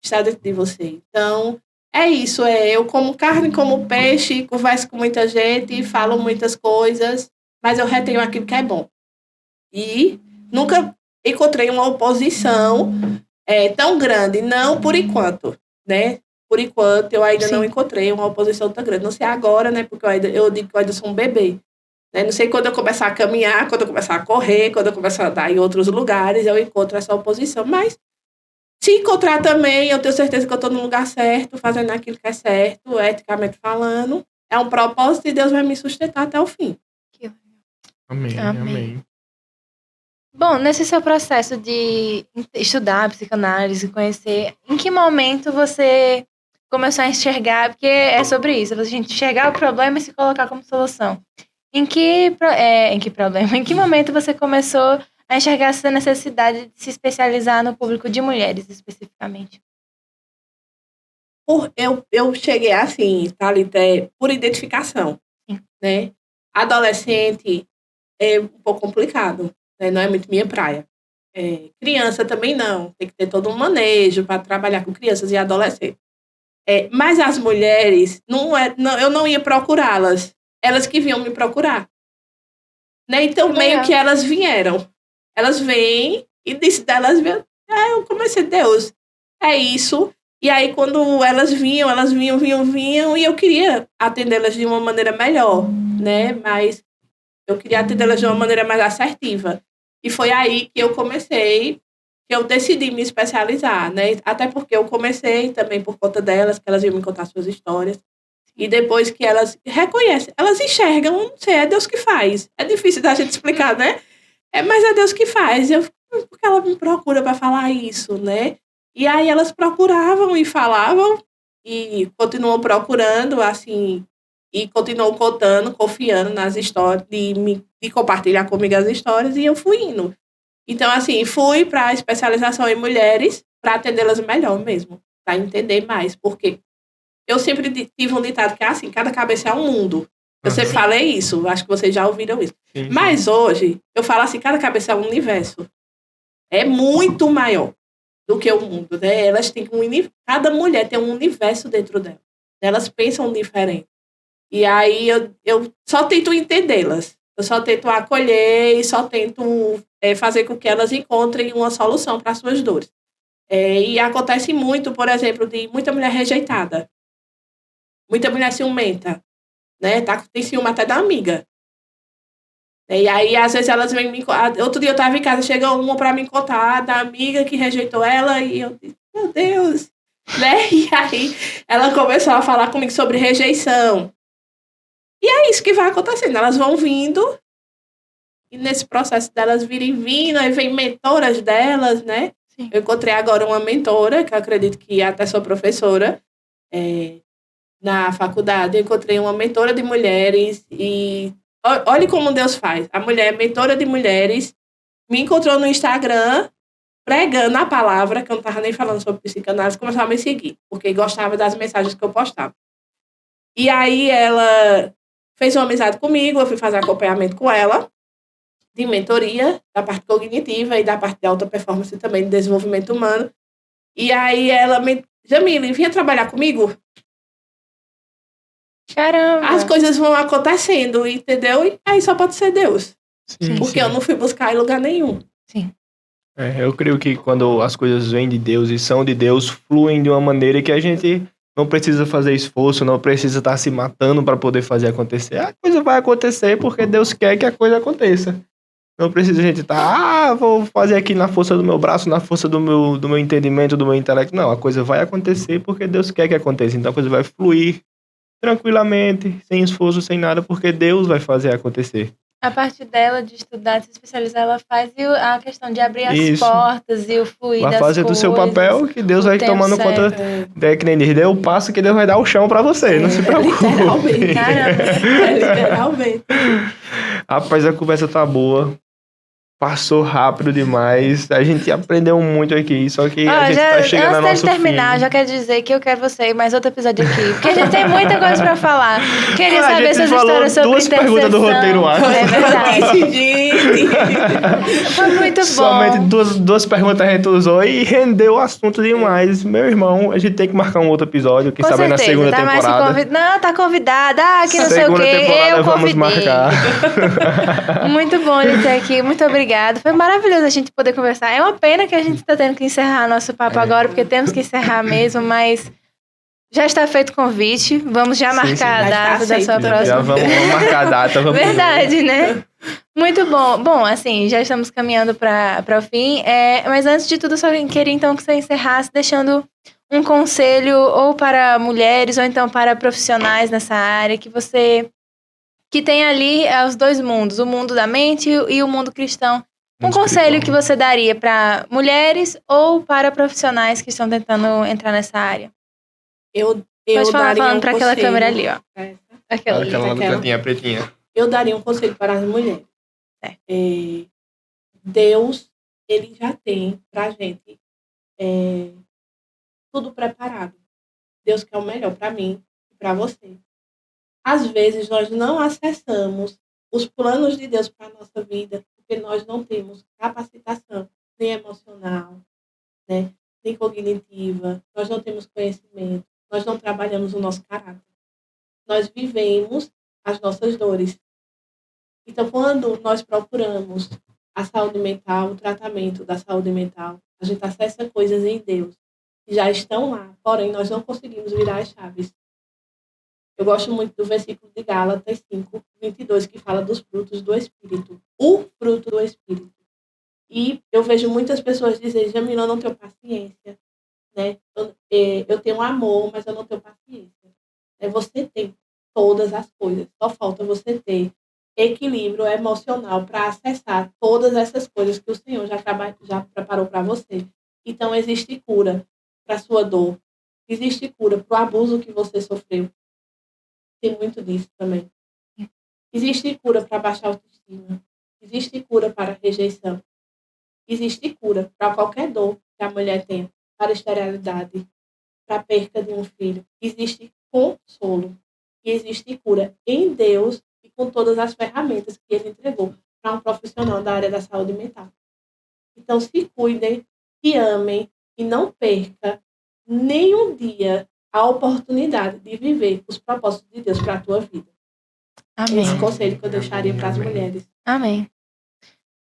Está dentro de você. Então, é isso. Eu como carne, como peixe, converso com muita gente, falo muitas coisas, mas eu retenho aquilo que é bom. E nunca encontrei uma oposição tão grande. Não por enquanto, né? Por enquanto, eu ainda não encontrei uma oposição tão grande. Não sei agora, né? Porque eu digo que eu ainda sou um bebê. Né? Não sei quando eu começar a caminhar, quando eu começar a correr, quando eu começar a andar em outros lugares, eu encontro essa oposição. Mas, se encontrar também, eu tenho certeza que eu estou no lugar certo, fazendo aquilo que é certo, eticamente falando. É um propósito e Deus vai me sustentar até o fim. Amém. Bom, nesse seu processo de estudar psicanálise, conhecer, em que momento você começou a enxergar, porque é sobre isso, a gente enxergar o problema e se colocar como solução. Em que momento você começou a enxergar essa necessidade de se especializar no público de mulheres, especificamente? Eu cheguei assim, Thalita, por identificação. Sim. Né? Adolescente é um pouco complicado. Né? Não é muito minha praia. Criança também não. Tem que ter todo um manejo para trabalhar com crianças e adolescentes. Mas as mulheres, eu não ia procurá-las. Elas que vinham me procurar. Né? Então, meio que elas vieram. Elas vêm e disse delas, eu comecei, Deus, é isso. E aí, quando elas vinham, e eu queria atendê-las de uma maneira melhor, né? Mas eu queria atendê-las de uma maneira mais assertiva. E foi aí que eu comecei, que eu decidi me especializar, né? Até porque eu comecei também por conta delas, que elas iam me contar suas histórias. E depois que elas reconhecem, elas enxergam, não sei, é Deus que faz. É difícil da gente explicar, né? Mas é Deus que faz. Porque ela me procura para falar isso, né? E aí elas procuravam e falavam e continuam procurando, assim, e continuam contando, confiando nas histórias, de compartilhar comigo as histórias, e eu fui indo. Então, assim, fui para a especialização em mulheres para atendê-las melhor mesmo, para entender mais, porque eu sempre tive um ditado que é assim, cada cabeça é um mundo. Eu sempre falei isso, acho que vocês já ouviram isso. Sim. Mas hoje, eu falo assim, cada cabeça é um universo. É muito maior do que o mundo, né? Elas têm cada mulher tem um universo dentro dela. Elas pensam diferente. E aí eu só tento entendê-las. Eu só tento acolher e só tento fazer com que elas encontrem uma solução para as suas dores. E acontece muito, por exemplo, de muita mulher rejeitada. Muita mulher ciumenta. Né? Tem ciúme até da amiga. E aí, às vezes, elas vêm me contar. Outro dia eu estava em casa, chega uma para me contar da amiga que rejeitou ela, e eu disse, meu Deus. Né? E aí, ela começou a falar comigo sobre rejeição. E é isso que vai acontecendo. Elas vão vindo, e nesse processo delas virem vindo, aí vem mentoras delas, né? Sim. Eu encontrei agora uma mentora, que eu acredito que até sou professora, na faculdade. Eu encontrei uma mentora de mulheres e olhe como Deus faz. A mulher, mentora de mulheres, me encontrou no Instagram, pregando a palavra, que eu não estava nem falando sobre psicanálise, começou a me seguir, porque gostava das mensagens que eu postava. E aí ela fez uma amizade comigo, eu fui fazer acompanhamento com ela, de mentoria, da parte cognitiva e da parte de alta performance também, de desenvolvimento humano. E aí ela me... Jamile, vinha trabalhar comigo? Caramba! As coisas vão acontecendo, entendeu? E aí só pode ser Deus. Sim, porque eu não fui buscar em lugar nenhum. Sim. Eu creio que quando as coisas vêm de Deus e são de Deus, fluem de uma maneira que a gente não precisa fazer esforço, não precisa estar se matando para poder fazer acontecer. A coisa vai acontecer porque Deus quer que a coisa aconteça. Não precisa a gente estar, vou fazer aqui na força do meu braço, na força do meu entendimento, do meu intelecto. Não, a coisa vai acontecer porque Deus quer que aconteça. Então a coisa vai fluir tranquilamente, sem esforço, sem nada, porque Deus vai fazer acontecer. A parte dela de estudar, de se especializar, ela faz a questão de abrir as portas e o fluir das coisas. Vai fazer do seu papel que Deus vai tomando conta. Que nem diz, deu o passo que Deus vai dar o chão pra você, não se preocupe. Literalmente. Caramba. Literalmente. Rapaz, a conversa tá boa. Passou rápido demais. A gente aprendeu muito aqui, só que a gente tá chegando ao nosso fim. Antes de terminar, já quero dizer que eu quero você mais outro episódio aqui, porque a gente tem muita coisa pra falar. Queria saber suas histórias sobre duas perguntas do roteiro, acho. É verdade. Gente. Foi muito bom. Somente duas perguntas a gente usou e rendeu o assunto demais. Meu irmão, a gente tem que marcar um outro episódio, quem sabe na segunda temporada. Não, tá convidada. Que não sei o quê. Eu vamos marcar. Muito bom ele ter aqui. Muito obrigada. Foi maravilhoso a gente poder conversar. É uma pena que a gente está tendo que encerrar nosso papo agora, porque temos que encerrar mesmo, mas já está feito o convite. Vamos já marcar a data da sua próxima. Já vamos marcar a data. Verdade, né? Muito bom. Bom, assim, já estamos caminhando para o fim. Mas antes de tudo, só queria então que você encerrasse deixando um conselho ou para mulheres ou então para profissionais nessa área que tem ali os dois mundos, o mundo da mente e o mundo cristão. Um conselho que você daria para mulheres ou para profissionais que estão tentando entrar nessa área? Pode falar falando para aquela câmera ali, ó. Aquela lá no cantinho, pretinha. Eu daria um conselho para as mulheres. Deus, ele já tem pra gente tudo preparado. Deus quer o melhor para mim e para você. Às vezes, nós não acessamos os planos de Deus para a nossa vida, porque nós não temos capacitação, nem emocional, né? Nem cognitiva, nós não temos conhecimento, nós não trabalhamos o nosso caráter. Nós vivemos as nossas dores. Então, quando nós procuramos a saúde mental, o tratamento da saúde mental, a gente acessa coisas em Deus que já estão lá, porém, nós não conseguimos virar as chaves. Eu gosto muito do versículo de Gálatas 5, 22, que fala dos frutos do Espírito. O fruto do Espírito. E eu vejo muitas pessoas dizerem, Jamila, eu não tenho paciência. Né? Eu tenho amor, mas eu não tenho paciência. Você tem todas as coisas. Só falta você ter equilíbrio emocional para acessar todas essas coisas que o Senhor já preparou para você. Então, existe cura para a sua dor. Existe cura para o abuso que você sofreu. Tem muito disso também. Existe cura para baixa autoestima. Existe cura para rejeição. Existe cura para qualquer dor que a mulher tenha. Para esterilidade. Para a perca de um filho. Existe consolo. E existe cura em Deus e com todas as ferramentas que Ele entregou para um profissional da área da saúde mental. Então, se cuidem, se amem e não perca nenhum dia a oportunidade de viver os propósitos de Deus para a tua vida. Amém. Esse conselho que eu deixaria para as mulheres. Amém.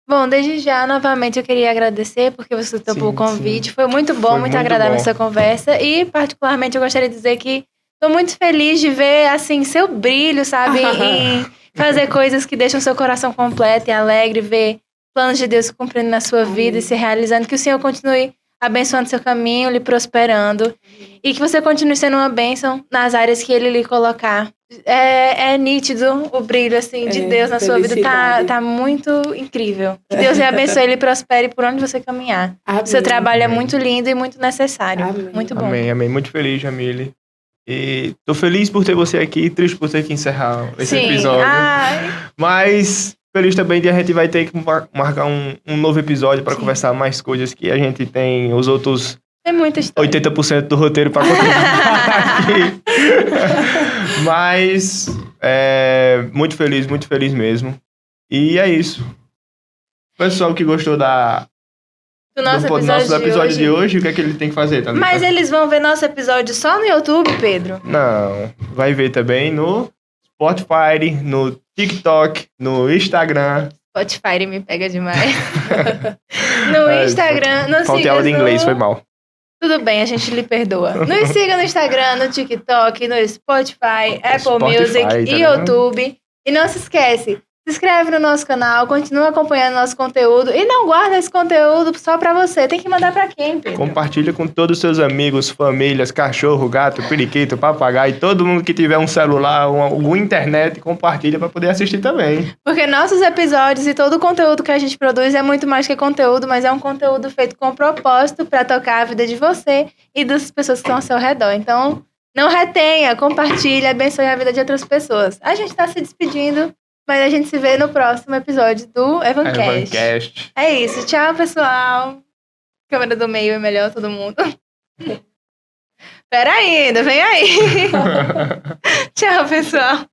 Bom, desde já, novamente, eu queria agradecer porque você topou o convite. Sim. Foi muito bom, muito agradável essa conversa. E, particularmente, eu gostaria de dizer que estou muito feliz de ver, assim, seu brilho, sabe? Em fazer coisas que deixam seu coração completo e alegre. Ver planos de Deus se cumprindo na sua vida e se realizando. Que o Senhor continue abençoando seu caminho, lhe prosperando. E que você continue sendo uma bênção nas áreas que Ele lhe colocar. É nítido o brilho, assim, de Deus na sua vida. Tá muito incrível. Que Deus lhe abençoe e lhe prospere por onde você caminhar. Amém. Seu trabalho é muito lindo e muito necessário. Amém. Muito bom. Amém, amém. Muito feliz, Jamile. E tô feliz por ter você aqui, triste por ter que encerrar esse episódio. Mas feliz também de a gente vai ter que marcar um novo episódio para conversar mais coisas que a gente tem os outros... Tem muita história. 80% do roteiro para contar aqui. Mas Muito feliz mesmo. E é isso. Pessoal que gostou do nosso episódio de hoje, o que é que ele tem que fazer? Tá? Mas eles vão ver nosso episódio só no YouTube, Pedro? Não, vai ver também no Spotify, no TikTok, no Instagram. Spotify me pega demais. No Instagram, não faltei aula de inglês, foi mal. Tudo bem, a gente lhe perdoa. Nos siga no Instagram, no TikTok, no Spotify, Apple Music e YouTube. E não se esquece, se inscreve no nosso canal, continua acompanhando nosso conteúdo e não guarda esse conteúdo só pra você. Tem que mandar pra quem, Pedro? Compartilha com todos os seus amigos, famílias, cachorro, gato, periquito, papagaio, todo mundo que tiver um celular, alguma internet, compartilha pra poder assistir também. Porque nossos episódios e todo o conteúdo que a gente produz é muito mais que conteúdo, mas é um conteúdo feito com propósito pra tocar a vida de você e das pessoas que estão ao seu redor. Então, não retenha, compartilha, abençoe a vida de outras pessoas. A gente tá se despedindo. Mas a gente se vê no próximo episódio do Evancast. É isso. Tchau, pessoal. Câmera do meio é melhor, todo mundo. Pera aí, ainda vem aí. Tchau, pessoal.